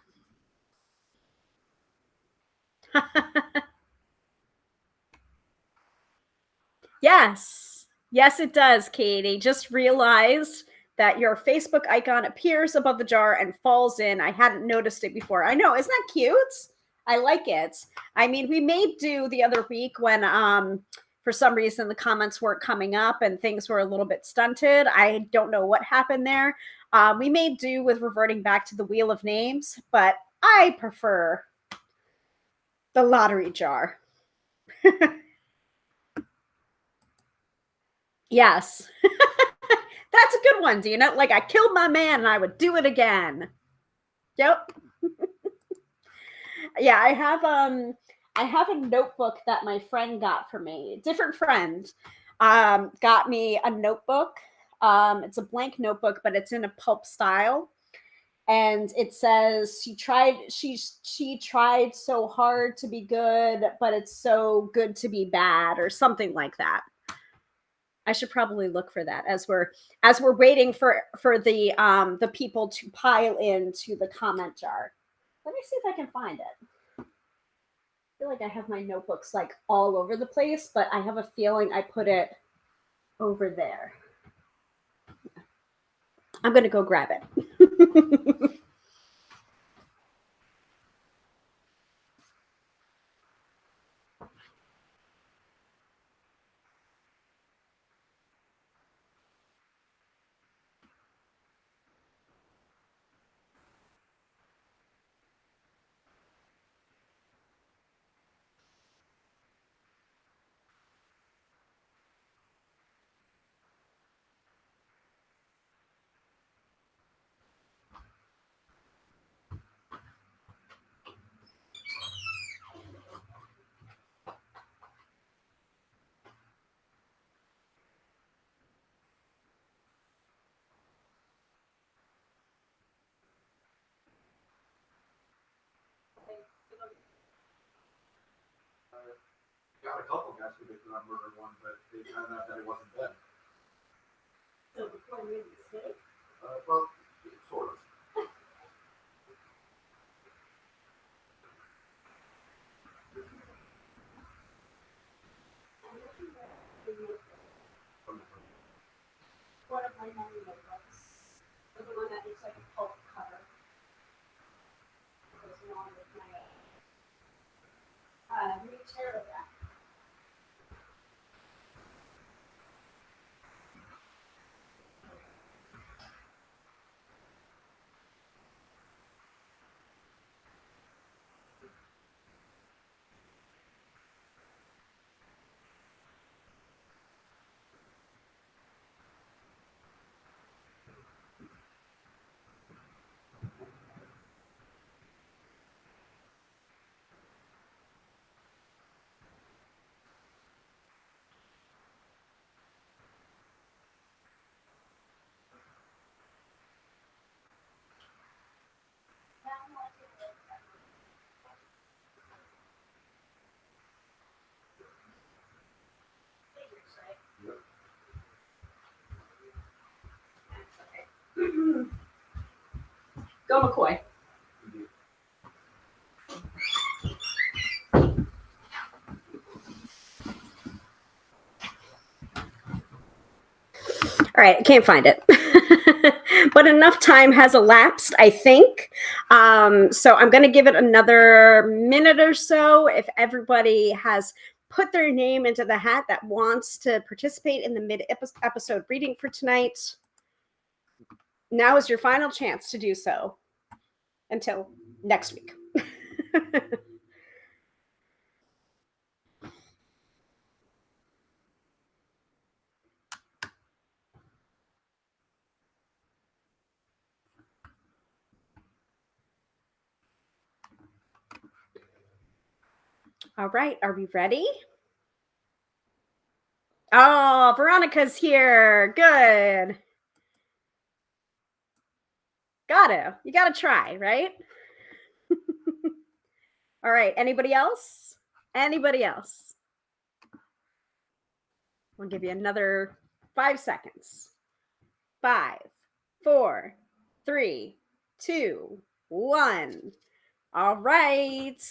[SPEAKER 1] Yes. Yes, it does, Katie. Just realized that your Facebook icon appears above the jar and falls in. I hadn't noticed it before. I know. Isn't that cute? I like it. I mean, we made do the other week when for some reason the comments weren't coming up and things were a little bit stunted. I don't know what happened there. We made do with reverting back to the wheel of names, but I prefer the lottery jar. Yes. That's a good one, Dina. Like, I killed my man and I would do it again. Yep. Yeah, I have a notebook that my friend got for me. A different friend got me a notebook. It's a blank notebook, but it's in a pulp style. And it says she tried so hard to be good, but it's so good to be bad, or something like that. I should probably look for that as we're waiting for the people to pile into the comment jar. Let me see if I can find it. I feel like I have my notebooks like all over the place, but I have a feeling I put it over there. I'm going to go grab it.
[SPEAKER 2] Got a couple guys who did not murder one, but they found out that it wasn't them.
[SPEAKER 1] So before I made a mistake?
[SPEAKER 2] Well, sort of.
[SPEAKER 1] One of my memory notebooks. The one that looks like a pulp cover. Goes along with my new tarot deck. Go McCoy. All right, I can't find it. But enough time has elapsed, I think. So I'm going to give it another minute or so. If everybody has put their name into the hat that wants to participate in the mid-episode reading for tonight, now is your final chance to do so until next week. All right, are we ready? Oh, Veronica's here. Good. You gotta try, right? All right, anybody else? Anybody else? We'll give you another 5 seconds. 5, 4, 3, 2, 1. All right.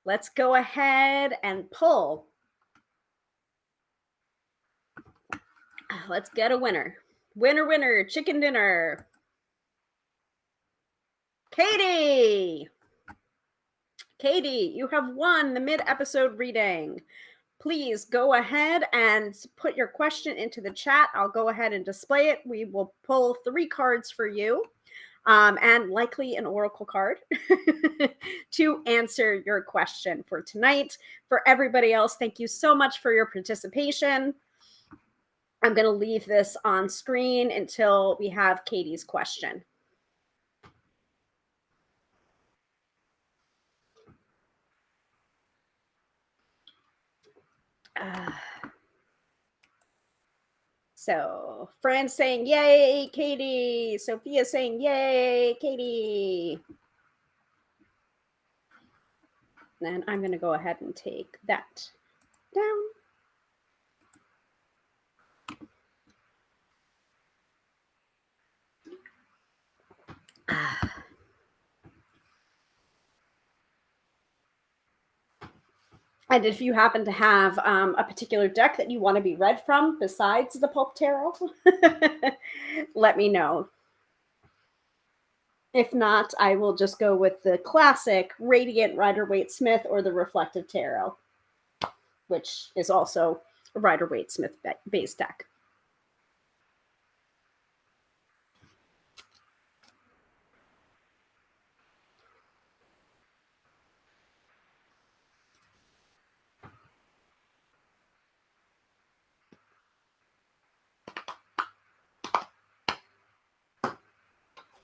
[SPEAKER 1] Let's go ahead and pull. Let's get a winner. Winner, winner, chicken dinner. Katie, you have won the mid-episode reading. Please go ahead and put your question into the chat. I'll go ahead and display it. We will pull 3 cards for you, and likely an oracle card to answer your question for tonight. For everybody else, thank you so much for your participation. I'm going to leave this on screen until we have Katie's question. So, Fran's saying, yay, Katie. Sophia saying, yay, Katie. And I'm going to go ahead and take that down. And if you happen to have a particular deck that you want to be read from besides the Pulp Tarot, let me know. If not, I will just go with the classic Radiant Rider-Waite-Smith or the Reflective Tarot, which is also a Rider-Waite-Smith based deck.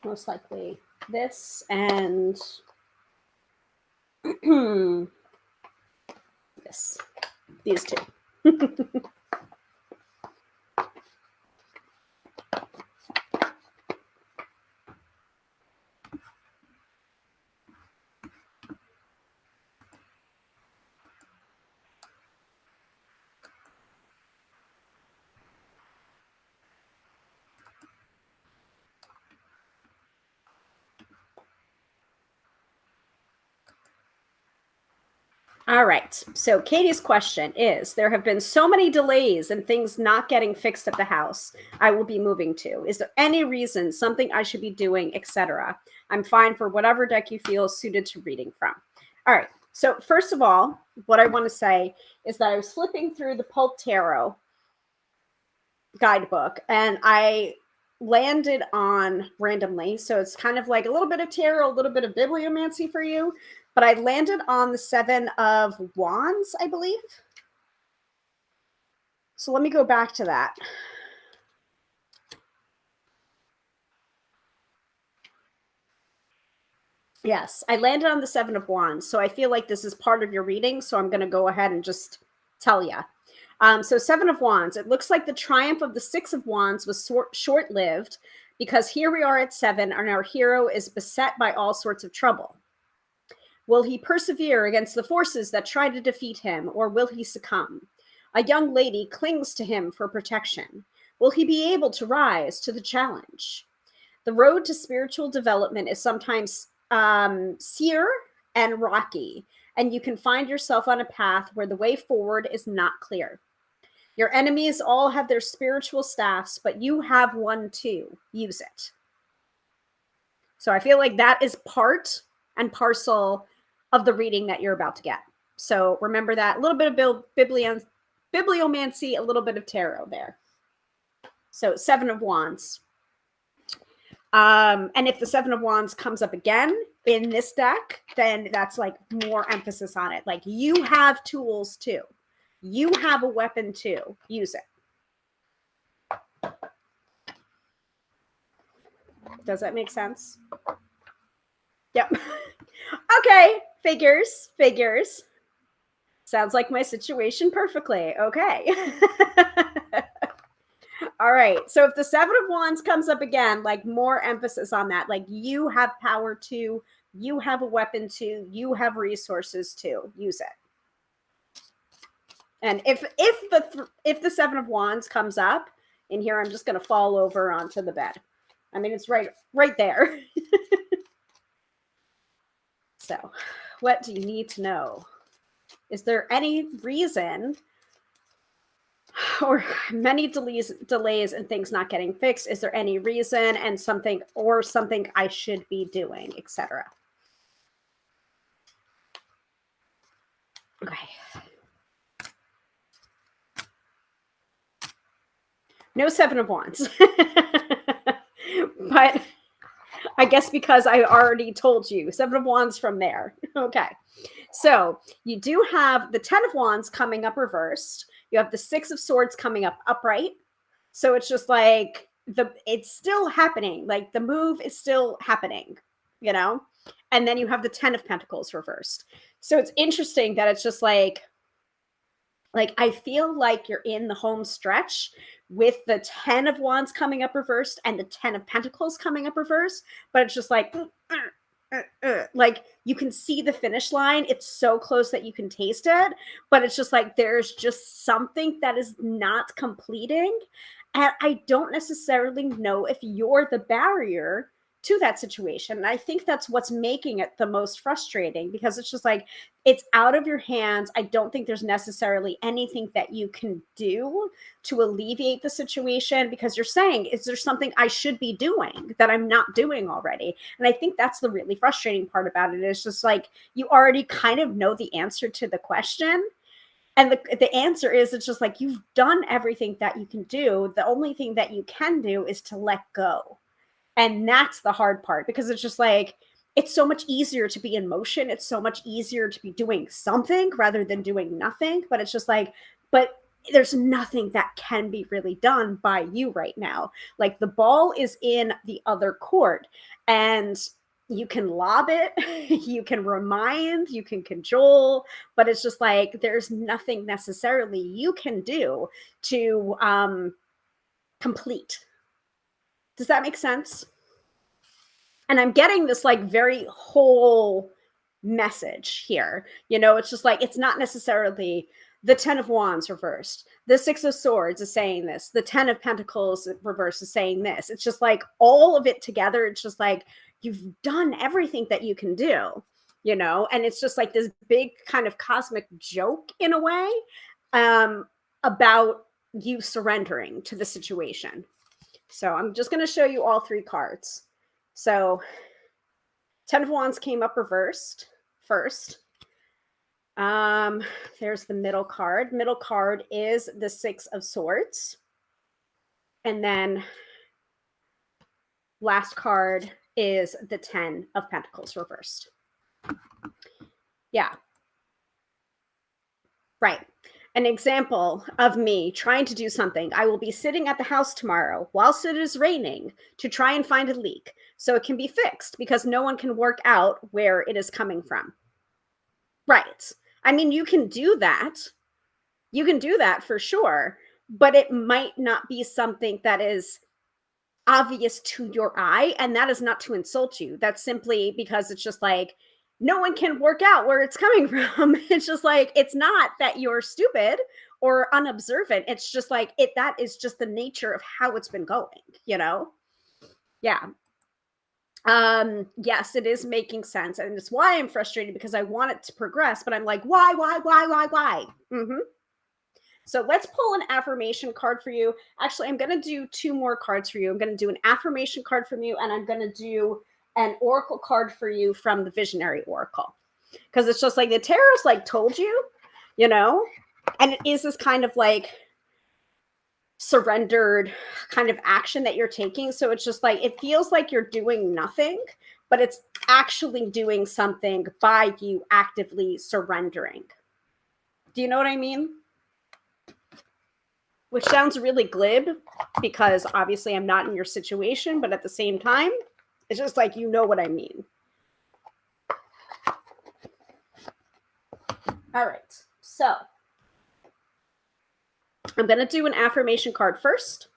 [SPEAKER 1] Most likely this and this. These two. All right. So Katie's question is, there have been so many delays and things not getting fixed at the house I will be moving to. Is there any reason, something I should be doing, etc.? I'm fine for whatever deck you feel suited to reading from. All right. So first of all, what I want to say is that I was flipping through the Pulp Tarot guidebook and I landed on randomly. So it's kind of like a little bit of tarot, a little bit of bibliomancy for you. But I landed on the Seven of Wands, I believe. So let me go back to that. Yes, I landed on the Seven of Wands. So I feel like this is part of your reading. So I'm going to go ahead and just tell you. So Seven of Wands, it looks like the triumph of the Six of Wands was short-lived because here we are at 7 and our hero is beset by all sorts of trouble. Will he persevere against the forces that try to defeat him, or will he succumb? A young lady clings to him for protection. Will he be able to rise to the challenge? The road to spiritual development is sometimes sere and rocky, and you can find yourself on a path where the way forward is not clear. Your enemies all have their spiritual staffs, but you have one too. Use it. So I feel like that is part and parcel of the reading that you're about to get. So remember that. A little bit of bibliomancy, a little bit of tarot there. So Seven of Wands. And if the Seven of Wands comes up again in this deck, then that's like more emphasis on it. Like you have tools too. You have a weapon too. Use it. Does that make sense? Yep. Okay. Figures. Sounds like my situation perfectly. Okay. All right. So if the Seven of Wands comes up again, like more emphasis on that, like you have power too, you have a weapon too, you have resources too. Use it. And if the Seven of Wands comes up in here, I'm just going to fall over onto the bed. I mean, it's right there. So, what do you need to know? Is there any reason or many delays and things not getting fixed? Is there any reason and something I should be doing, etc.? Okay. No Seven of Wands. But I guess because I already told you, Seven of Wands from there. Okay. So you do have the 10 of Wands coming up reversed. You have the 6 of Swords coming up upright. So it's just like it's still happening. Like the move is still happening, you know? And then you have the 10 of Pentacles reversed. So it's interesting that it's just like I feel like you're in the home stretch with the 10 of Wands coming up reversed and the 10 of Pentacles coming up reversed, but it's just like like you can see the finish line. It's so close that you can taste it, but it's just like there's just something that is not completing. And I don't necessarily know if you're the barrier to that situation. And I think that's what's making it the most frustrating, because it's just like it's out of your hands. I don't think there's necessarily anything that you can do to alleviate the situation, because you're saying, is there something I should be doing that I'm not doing already? And I think that's the really frustrating part about it. It's just like, you already kind of know the answer to the question. And the answer is, it's just like, you've done everything that you can do. The only thing that you can do is to let go. And that's the hard part, because it's just like, it's so much easier to be in motion. It's so much easier to be doing something rather than doing nothing. But it's just like, but there's nothing that can be really done by you right now. Like, the ball is in the other court, and you can lob it, you can remind, you can cajole, but it's just like, there's nothing necessarily you can do to complete. Does that make sense? And I'm getting this like very whole message here. You know, it's just like, it's not necessarily the 10 of Wands reversed. The 6 of Swords is saying this. The 10 of Pentacles reversed is saying this. It's just like all of it together. It's just like, you've done everything that you can do, you know? And it's just like this big kind of cosmic joke in a way, about you surrendering to the situation. So I'm just going to show you all 3 cards. So 10 of Wands came up reversed first. There's the middle card. Middle card is the 6 of Swords. And then last card is the 10 of Pentacles reversed. Yeah. Right. An example of me trying to do something. I will be sitting at the house tomorrow whilst it is raining to try and find a leak so it can be fixed, because no one can work out where it is coming from. Right. I mean, you can do that. You can do that for sure, but it might not be something that is obvious to your eye. And that is not to insult you. That's simply because it's just like, no one can work out where it's coming from. It's just like, it's not that you're stupid or unobservant. It's just like, that is just the nature of how it's been going, you know? Yeah. Yes, it is making sense. And it's why I'm frustrated, because I want it to progress, but I'm like, why? Mm-hmm. So let's pull an affirmation card for you. Actually, I'm going to do 2 more cards for you. I'm going to do an affirmation card from you, and I'm going to do an oracle card for you from the Visionary Oracle. Because it's just like, the tarot's like told you, you know, and it is this kind of like surrendered kind of action that you're taking. So it's just like, it feels like you're doing nothing, but it's actually doing something by you actively surrendering. Do you know what I mean? Which sounds really glib, because obviously I'm not in your situation, but at the same time, it's just like, you know what I mean. All right. So I'm going to do an affirmation card first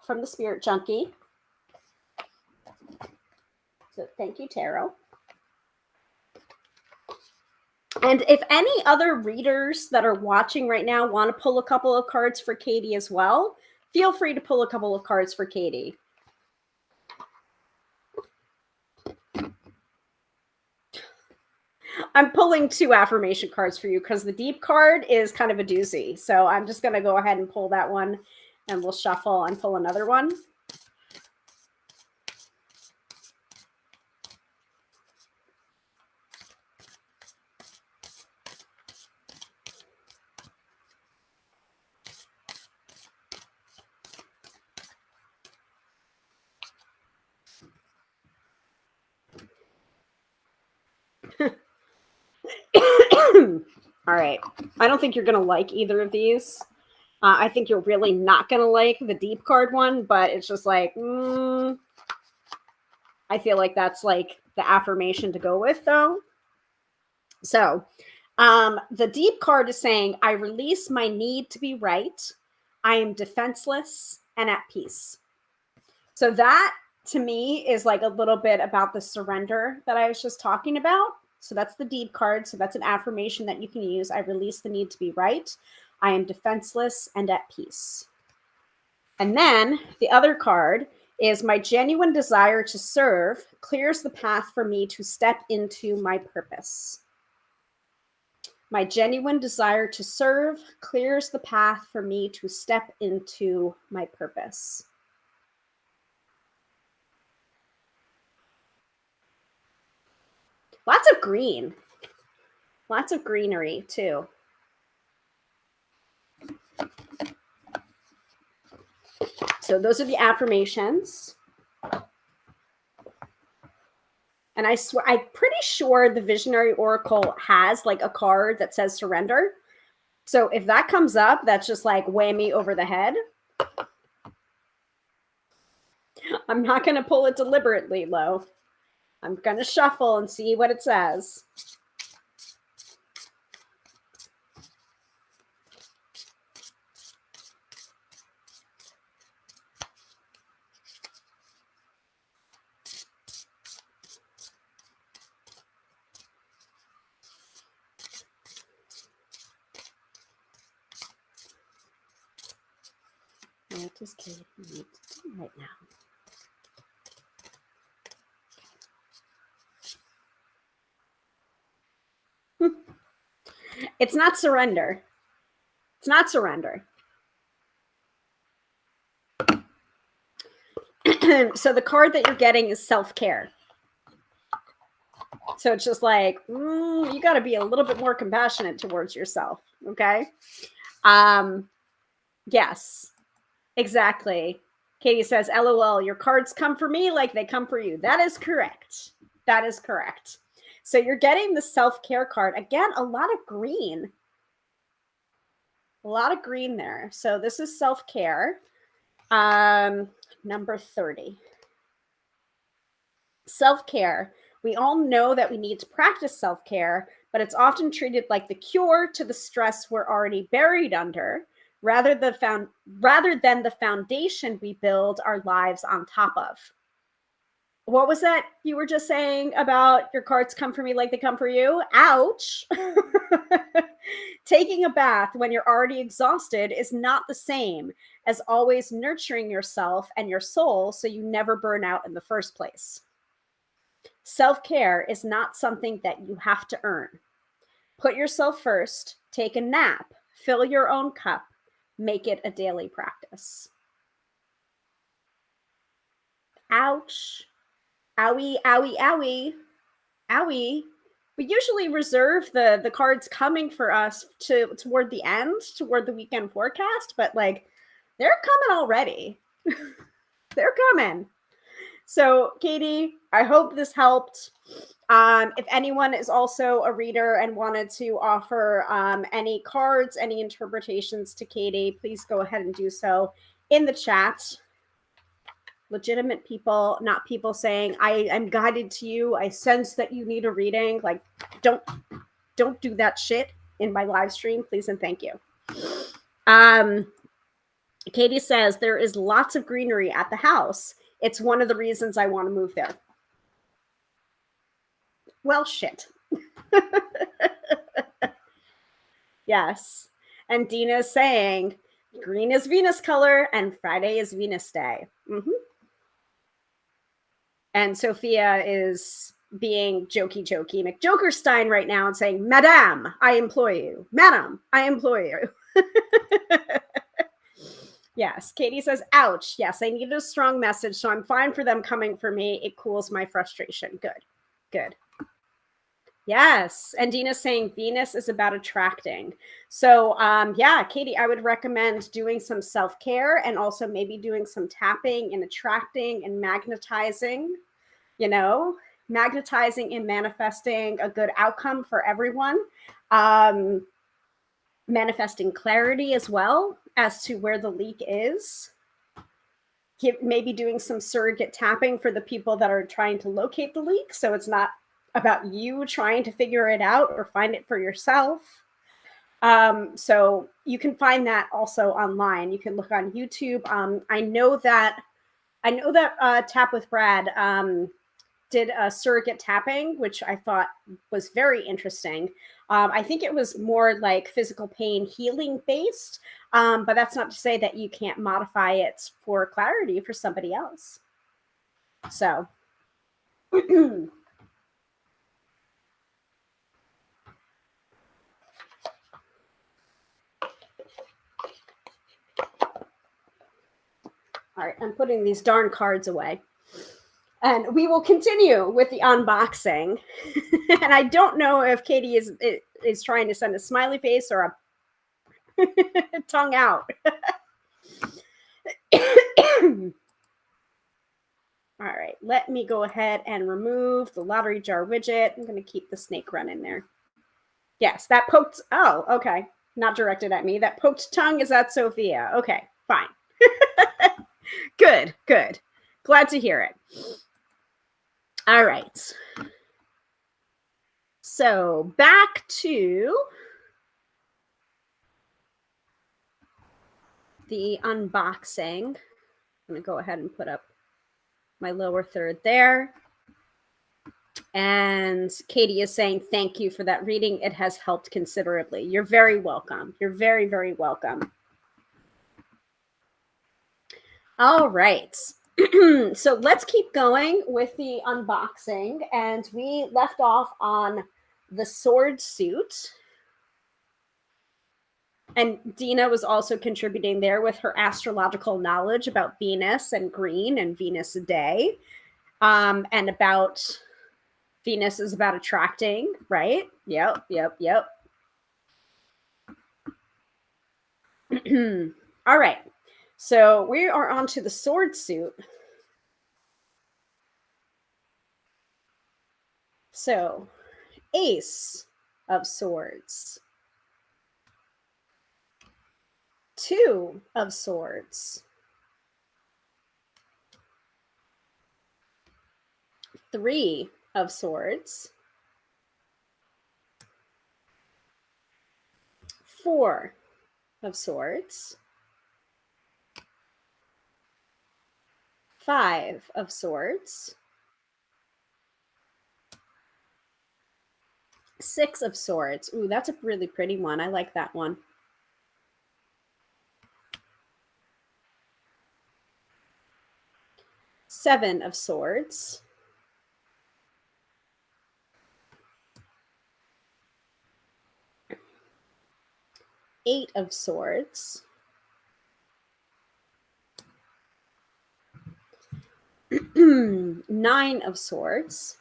[SPEAKER 1] from the Spirit Junkie. So thank you, Tarot. And if any other readers that are watching right now want to pull a couple of cards for Katie as well, feel free to pull a couple of cards for Katie. I'm pulling 2 affirmation cards for you because the deep card is kind of a doozy. So I'm just going to go ahead and pull that one, and we'll shuffle and pull another one. All right. I don't think you're going to like either of these. I think you're really not going to like the deep card one, but it's just like, I feel like that's like the affirmation to go with, though. So the deep card is saying, I release my need to be right. I am defenseless and at peace. So that, to me, is like a little bit about the surrender that I was just talking about. So that's the deep card. So that's an affirmation that you can use. I release the need to be right. I am defenseless and at peace. And then the other card is my genuine desire to serve clears the path for me to step into my purpose. My genuine desire to serve clears the path for me to step into my purpose. Lots of green. Lots of greenery, too. So those are the affirmations. And I swear, I'm pretty sure the Visionary Oracle has like a card that says surrender. So if that comes up, that's just like whammy over the head. I'm not going to pull it deliberately, Lo. I'm going to shuffle and see what it says. What does Katie need to do right now? It's not surrender. It's not surrender. So the card that you're getting is self-care. So it's just like, you got to be a little bit more compassionate towards yourself. Okay. Yes, exactly. Katie says, LOL, your cards come for me like they come for you. That is correct. That is correct. So you're getting the self-care card. Again, a lot of green. A lot of green there. So this is self-care. Number 30. Self-care. We all know that we need to practice self-care, but it's often treated like the cure to the stress we're already buried under, rather than the foundation we build our lives on top of. What was that you were just saying about your cards come for me like they come for you? Ouch. Taking a bath when you're already exhausted is not the same as always nurturing yourself and your soul so you never burn out in the first place. Self-care is not something that you have to earn. Put yourself first, take a nap, fill your own cup, make it a daily practice. Ouch. Owie, owie, owie, owie. We usually reserve the cards coming for us toward the end, toward the weekend forecast, but like they're coming already. They're coming. So, Katie, I hope this helped. If anyone is also a reader and wanted to offer any cards, any interpretations to Katie, please go ahead and do so in the chat. Legitimate people, not people saying, I am guided to you. I sense that you need a reading. Like, don't do that shit in my live stream, please and thank you. Katie says, there is lots of greenery at the house. It's one of the reasons I want to move there. Well, shit. Yes. And Dina is saying, green is Venus color and Friday is Venus day. Mm-hmm. And Sophia is being jokey McJokerstein right now and saying, Madame, I employ you. Madam, I employ you. Yes. Katie says, ouch. Yes, I needed a strong message, so I'm fine for them coming for me. It cools my frustration. Good. Yes. And Dina's saying Venus is about attracting. So yeah, Katie, I would recommend doing some self-care and also maybe doing some tapping and attracting and magnetizing, magnetizing and manifesting a good outcome for everyone. Manifesting clarity as well as to where the leak is. Maybe doing some surrogate tapping for the people that are trying to locate the leak. So it's not about you trying to figure it out or find it for yourself. So you can find that also online. You can look on YouTube. I know that Tap with Brad did a surrogate tapping, which I thought was very interesting. I think it was more like physical pain healing based, but that's not to say that you can't modify it for clarity for somebody else. So All right, I'm putting these darn cards away. And we will continue with the unboxing. And I don't know if Katie is trying to send a smiley face or a tongue out. All right, let me go ahead and remove the lottery jar widget. I'm going to keep the snake run in there. Yes, that poked. Oh, okay. Not directed at me. That poked tongue is at Sophia. Okay, fine. Good, good. Glad to hear it. All right. So back to the unboxing. I'm going to go ahead and put up my lower third there. And Katie is saying, thank you for that reading. It has helped considerably. You're very welcome. You're very, very welcome. All right. So let's keep going with the unboxing. And we left off on the sword suit. And Dina was also contributing there with her astrological knowledge about Venus and green and Venus a day. And about Venus is about attracting, right? Yep. All right. So we are on to the sword suit. So, Ace of Swords. 2 of Swords. 3 of Swords. 4 of Swords. 5 of Swords. 6 of Swords. Ooh, that's a really pretty one. I like that one. 7 of Swords. 8 of Swords. 9 of Swords.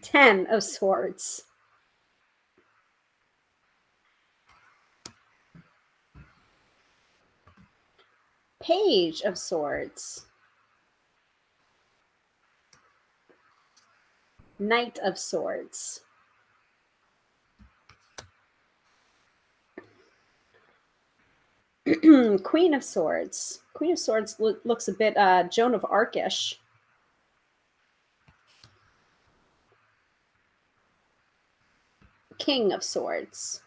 [SPEAKER 1] 10 of Swords. Page of Swords. Knight of Swords. Queen of Swords. Queen of Swords looks a bit Joan of Arc-ish. King of Swords.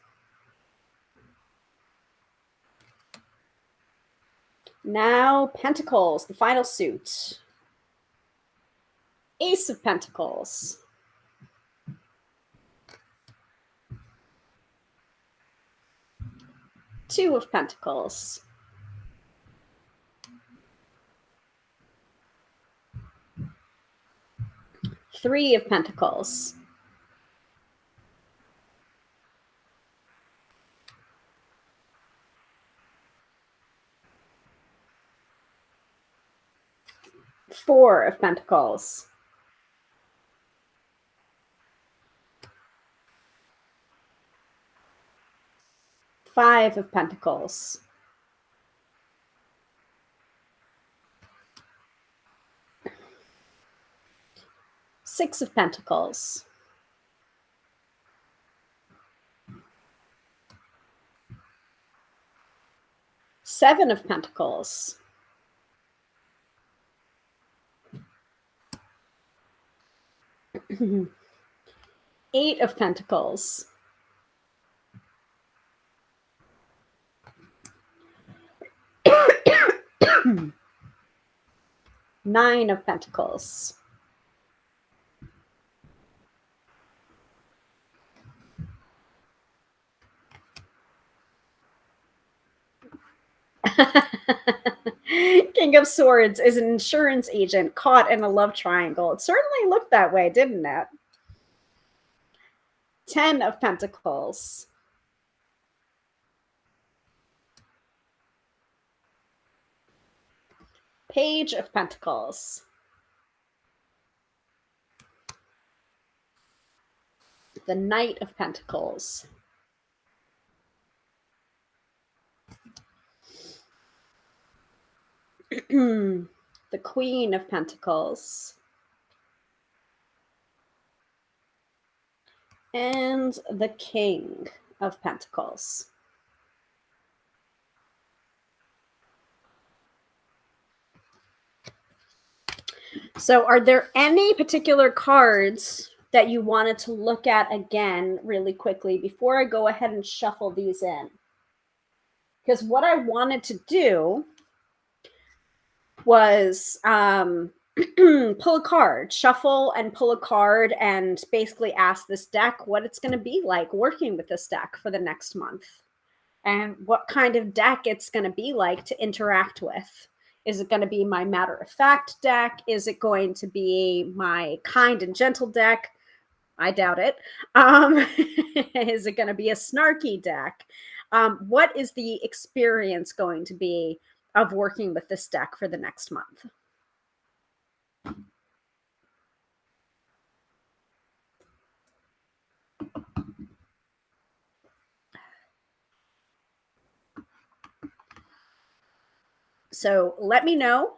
[SPEAKER 1] Now Pentacles, the final suit. Ace of Pentacles. Two of Pentacles. Three of Pentacles. Four of Pentacles. Five of Pentacles. Six of Pentacles. Seven of Pentacles. Eight of Pentacles. Nine of Pentacles. King of Swords is an insurance agent caught in a love triangle. It certainly looked that way, didn't it? 10 of Pentacles. Page of Pentacles. The Knight of Pentacles. The Queen of Pentacles. And the King of Pentacles. So are there any particular cards that you wanted to look at again really quickly before I go ahead and shuffle these in? Because what I wanted to do was pull a card, shuffle and pull a card, and basically ask this deck what it's going to be like working with this deck for the next month, and what kind of deck it's going to be like to interact with. Is it going to be my matter-of-fact deck? Is it going to be my kind and gentle deck? I doubt it. Is it going to be a snarky deck? What is the experience going to be of working with this deck for the next month? So let me know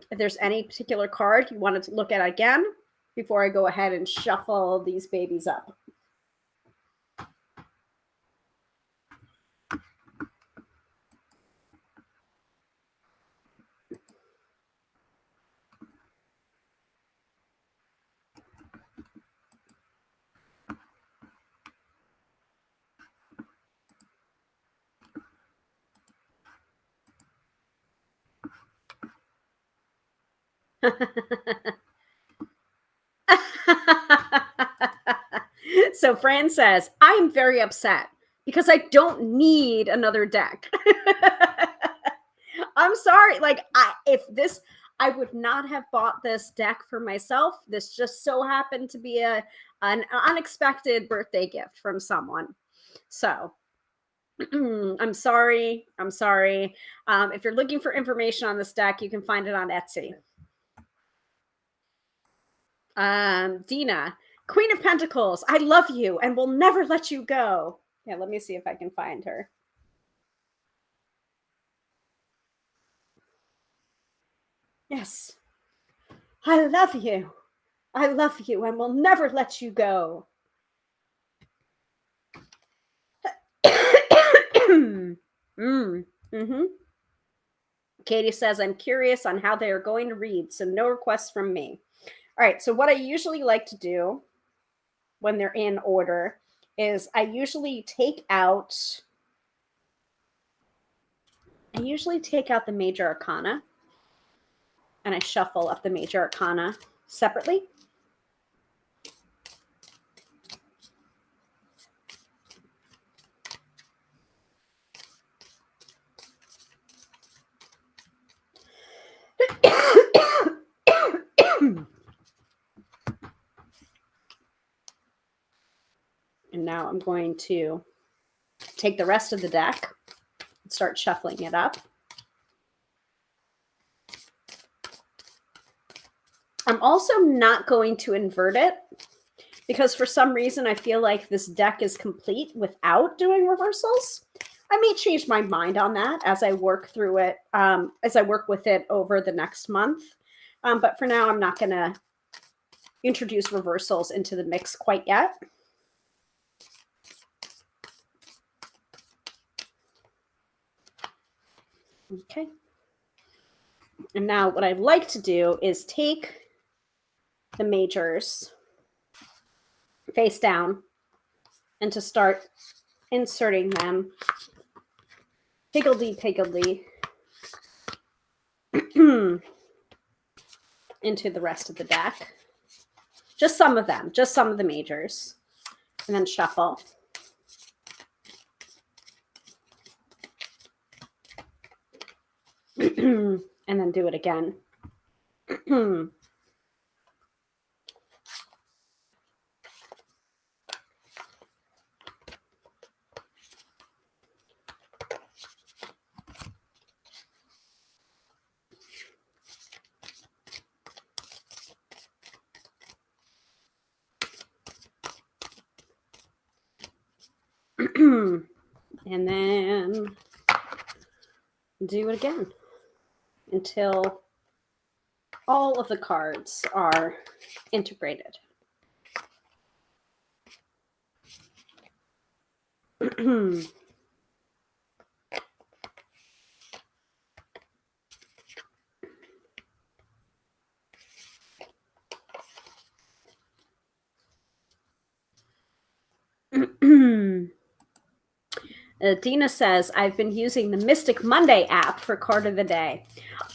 [SPEAKER 1] if there's any particular card you wanted to look at again before I go ahead and shuffle these babies up. So Fran says, I'm very upset because I don't need another deck. I'm sorry. Like, I would not have bought this deck for myself. This just so happened to be an unexpected birthday gift from someone. So I'm sorry. I'm sorry. If you're looking for information on this deck, you can find it on Etsy. Dina, Queen of Pentacles, I love you and will never let you go. Yeah, let me see if I can find her. Yes. I love you. I love you and will never let you go. Mm-hmm. Katie says, I'm curious on how they are going to read, so no requests from me. All right, so what I usually like to do when they're in order is I usually take out the major arcana, and I shuffle up the major arcana separately. And now I'm going to take the rest of the deck and start shuffling it up. I'm also not going to invert it because for some reason I feel like this deck is complete without doing reversals. I may change my mind on that as I work through it, as I work with it over the next month. But for now, I'm not going to introduce reversals into the mix quite yet. Okay. And now what I'd like to do is take the majors face down and to start inserting them higgledy-piggledy into the rest of the deck. Just some of them, just some of the majors. And then shuffle. And then do it again. And then do it again until all of the cards are integrated. Dina says, I've been using the Mystic Monday app for card of the day.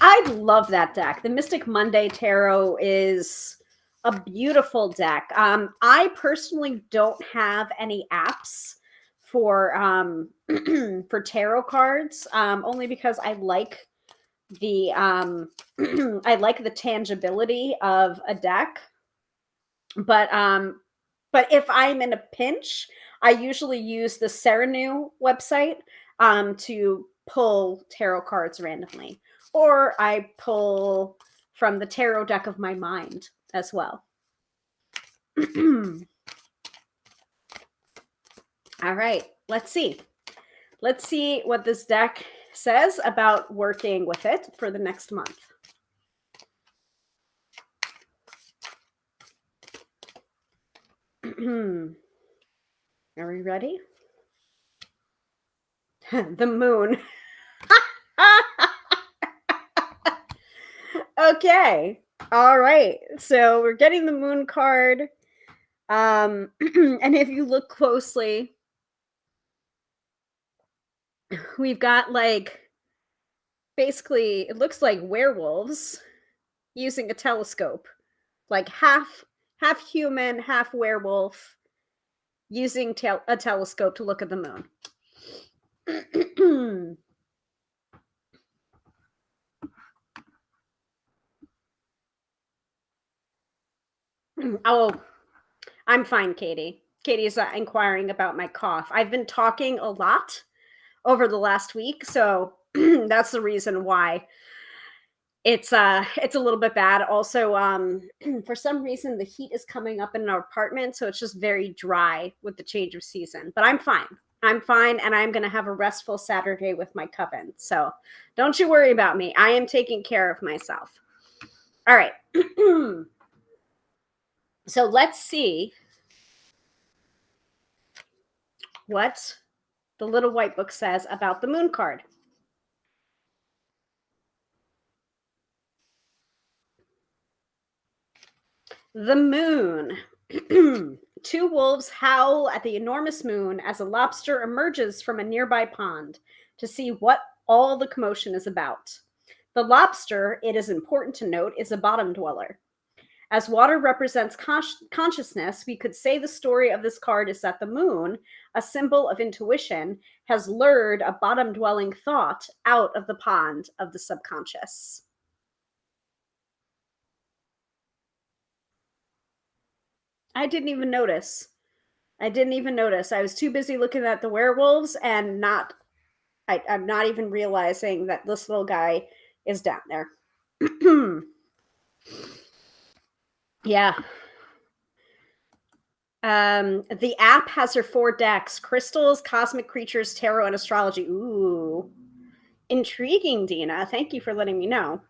[SPEAKER 1] I love that deck. The Mystic Monday Tarot is a beautiful deck. I personally don't have any apps for for tarot cards, only because I like the I like the tangibility of a deck. But if I'm in a pinch, I usually use the Serenu website to pull tarot cards randomly, or I pull from the tarot deck of my mind as well. All right, let's see. Let's see what this deck says about working with it for the next month. Are we ready? The moon. Okay. All right. So we're getting the moon card. And if you look closely, we've got like basically it looks like werewolves using a telescope. Like half human, half werewolf using a telescope to look at the moon. Oh, I'm fine, Katie. Katie's inquiring about my cough. I've been talking a lot over the last week, so that's the reason why it's a little bit bad. Also, for some reason the heat is coming up in our apartment, so it's just very dry with the change of season. But I'm fine. I'm fine, and I'm going to have a restful Saturday with my coven. So don't you worry about me. I am taking care of myself. All right. So let's see what the little white book says about the moon card. The moon. Two wolves howl at the enormous moon as a lobster emerges from a nearby pond to see what all the commotion is about. The lobster, it is important to note, is a bottom dweller. As water represents consciousness, we could say the story of this card is that the moon, a symbol of intuition, has lured a bottom dwelling thought out of the pond of the subconscious. I didn't even notice. I was too busy looking at the werewolves and I'm not even realizing that this little guy is down there. Yeah. The app has her 4 decks: crystals, cosmic creatures, tarot, and astrology. Ooh. Intriguing, Dina. Thank you for letting me know.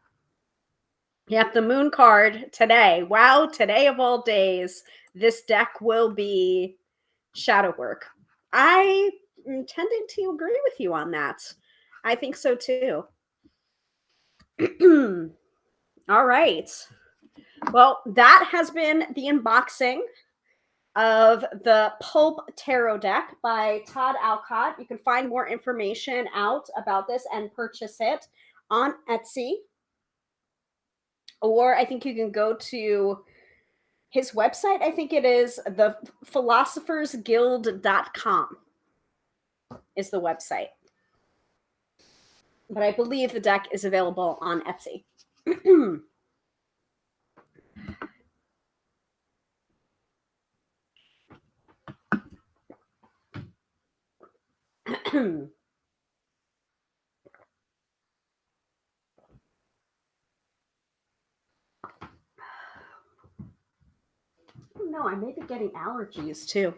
[SPEAKER 1] Yep, the moon card today. Wow, today of all days, this deck will be shadow work. I am tending to agree with you on that. I think so too. All right. Well, that has been the unboxing of the Pulp Tarot deck by Todd Alcott. You can find more information out about this and purchase it on Etsy. Or I think you can go to his website. I think it is the philosophersguild.com is the website. But I believe the deck is available on Etsy. No, I may be getting allergies too.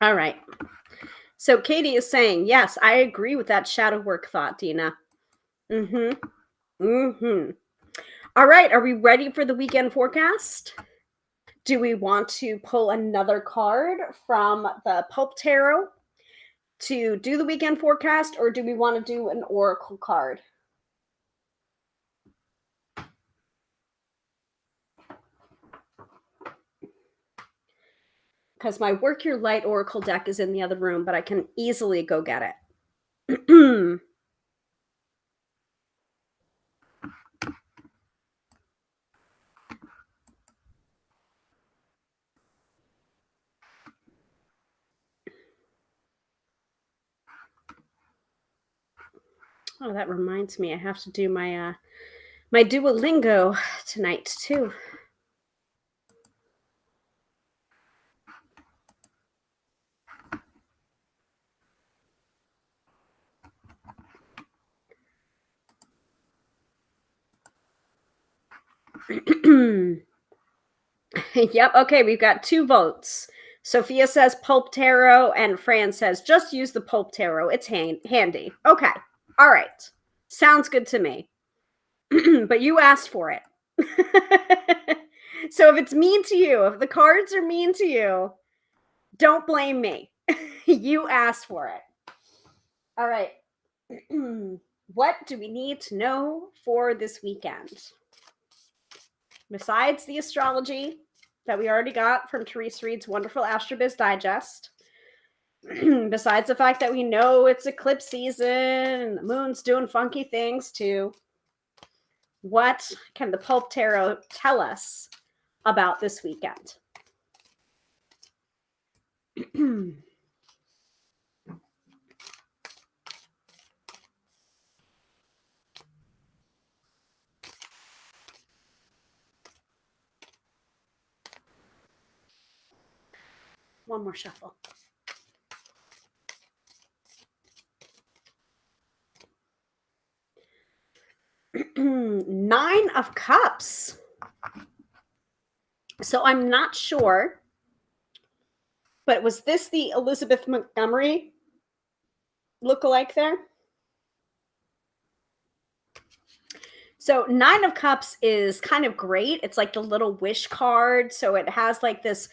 [SPEAKER 1] All right. So Katie is saying, yes, I agree with that shadow work thought, Dina. Mm-hmm. Mm-hmm. All right. Are we ready for the weekend forecast? Do we want to pull another card from the Pulp Tarot to do the weekend forecast, or do we want to do an oracle card? Because my Work Your Light oracle deck is in the other room, but I can easily go get it. Oh, that reminds me, I have to do my my Duolingo tonight too. Yep. Okay, we've got 2 votes. Sophia says Pulp Tarot, and Fran says just use the Pulp Tarot. It's handy. Okay. All right. Sounds good to me. But you asked for it. So if it's mean to you, if the cards are mean to you, don't blame me. You asked for it. All right. What do we need to know for this weekend? Besides the astrology that we already got from Therese Reed's wonderful AstroBiz Digest, besides the fact that we know it's eclipse season and the moon's doing funky things too, what can the Pulp Tarot tell us about this weekend? One more shuffle. Nine of Cups. So I'm not sure, but was this the Elizabeth Montgomery lookalike there? So 9 of Cups is kind of great. It's like the little wish card. So it has like this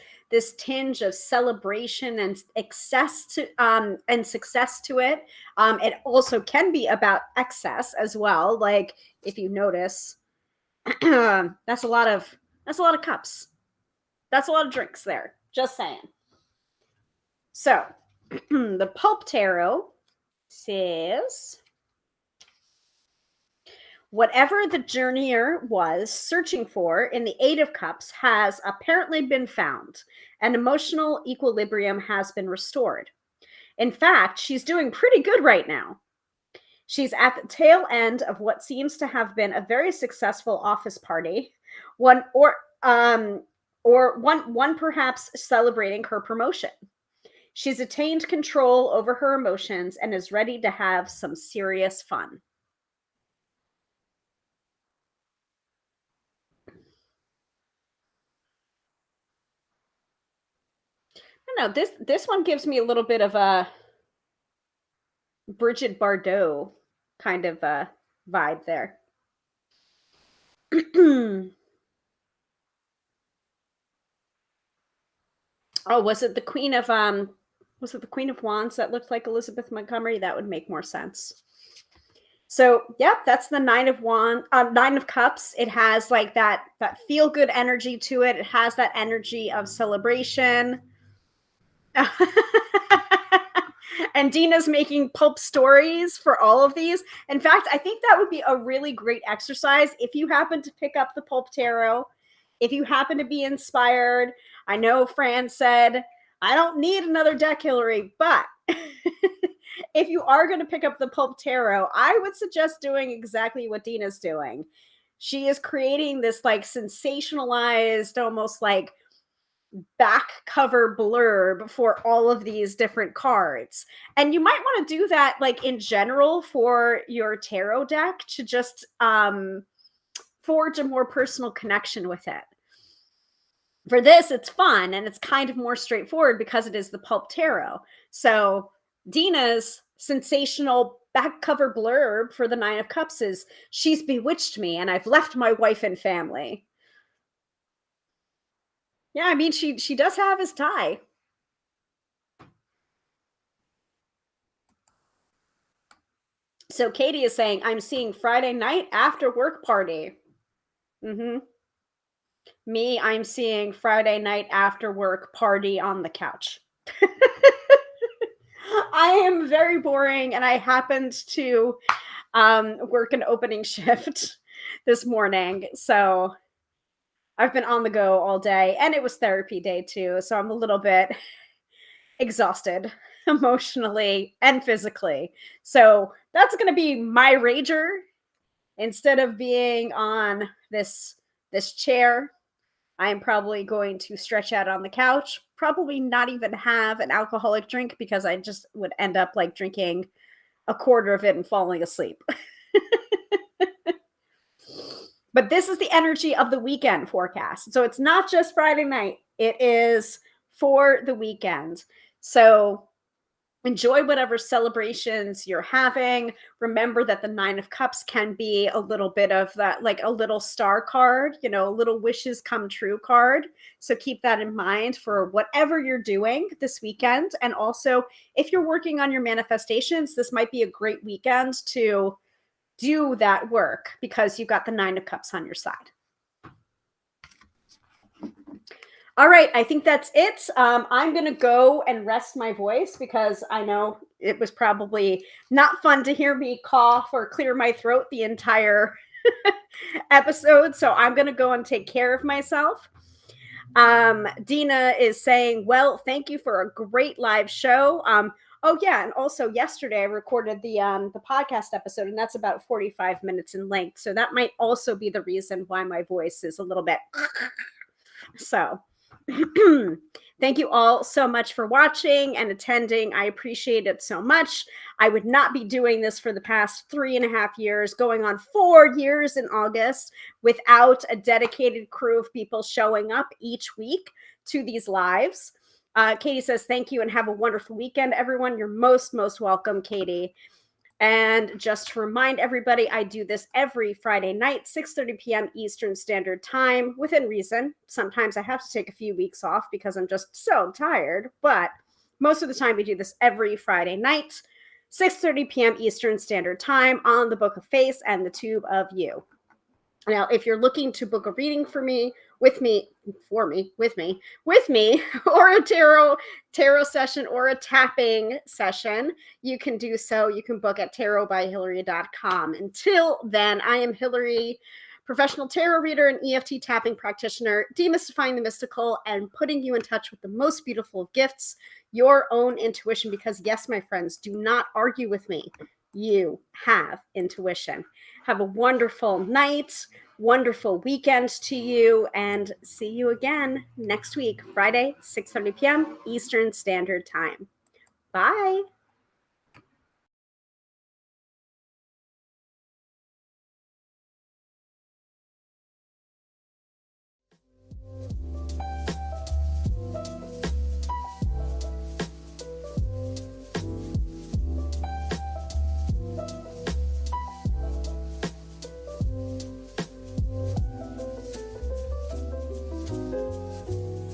[SPEAKER 1] tinge of celebration and success to it. It also can be about excess as well. Like if you notice, that's a lot of cups. That's a lot of drinks there. Just saying. So the Pulp Tarot says, whatever the journeyer was searching for in the 8 of Cups has apparently been found, and emotional equilibrium has been restored. In fact, she's doing pretty good right now. She's at the tail end of what seems to have been a very successful office party, one perhaps celebrating her promotion. She's attained control over her emotions and is ready to have some serious fun. I don't know, this one gives me a little bit of a Bridget Bardot kind of vibe there. Oh, was it the Queen of Wands that looked like Elizabeth Montgomery? That would make more sense. So, yep, that's the 9 of Cups. It has like that feel good energy to it. It has that energy of celebration. And Dina's making pulp stories for all of these. In fact, I think that would be a really great exercise if you happen to pick up the Pulp Tarot, if you happen to be inspired. I know Fran said, I don't need another deck, Hilary, but if you are going to pick up the Pulp Tarot, I would suggest doing exactly what Dina's doing. She is creating this like sensationalized, almost like back cover blurb for all of these different cards. And you might want to do that like in general for your tarot deck to just forge a more personal connection with it. For this, it's fun and it's kind of more straightforward because it is the Pulp Tarot. So Dina's sensational back cover blurb for the Nine of Cups is, she's bewitched me and I've left my wife and family. Yeah, I mean, she does have his tie. So Katie is saying, I'm seeing Friday night after work party. Me, I'm seeing Friday night after work party on the couch. I am very boring, and I happened to work an opening shift this morning. So I've been on the go all day, and it was therapy day too. So I'm a little bit exhausted emotionally and physically. So that's going to be my rager instead of being on this chair. I am probably going to stretch out on the couch, probably not even have an alcoholic drink because I just would end up like drinking a quarter of it and falling asleep. But this is the energy of the weekend forecast. So it's not just Friday night, it is for the weekend. So enjoy whatever celebrations you're having. Remember that the Nine of Cups can be a little bit of that, like a little star card, you know, a little wishes come true card. So keep that in mind for whatever you're doing this weekend. And also, if you're working on your manifestations, this might be a great weekend to do that work because you've got the Nine of Cups on your side. All right, I think that's it. I'm going to go and rest my voice because I know it was probably not fun to hear me cough or clear my throat the entire episode. So I'm going to go and take care of myself. Dina is saying, well, thank you for a great live show. Oh yeah, and also yesterday I recorded the podcast episode, and that's about 45 minutes in length. So that might also be the reason why my voice is a little bit so. Thank you all so much for watching and attending. I appreciate it so much. I would not be doing this for the past 3.5 years, going on 4 years in August, without a dedicated crew of people showing up each week to these lives. Katie says, thank you and have a wonderful weekend, everyone. You're most welcome, Katie. And just to remind everybody, I do this every Friday night, 6:30 p.m. Eastern Standard Time, within reason. Sometimes I have to take a few weeks off because I'm just so tired. But most of the time, we do this every Friday night, 6:30 p.m. Eastern Standard Time on the Book of Face and the Tube of You. Now, if you're looking to book a reading for me, with me, or a tarot session or a tapping session, you can do so. You can book at tarotbyhilary.com. Until then, I am Hilary, professional tarot reader and EFT tapping practitioner, demystifying the mystical and putting you in touch with the most beautiful of gifts, your own intuition. Because yes, my friends, do not argue with me. You have intuition. Have a wonderful night, wonderful weekend to you, and see you again next week, Friday, 6:30 p.m. Eastern Standard Time. Bye.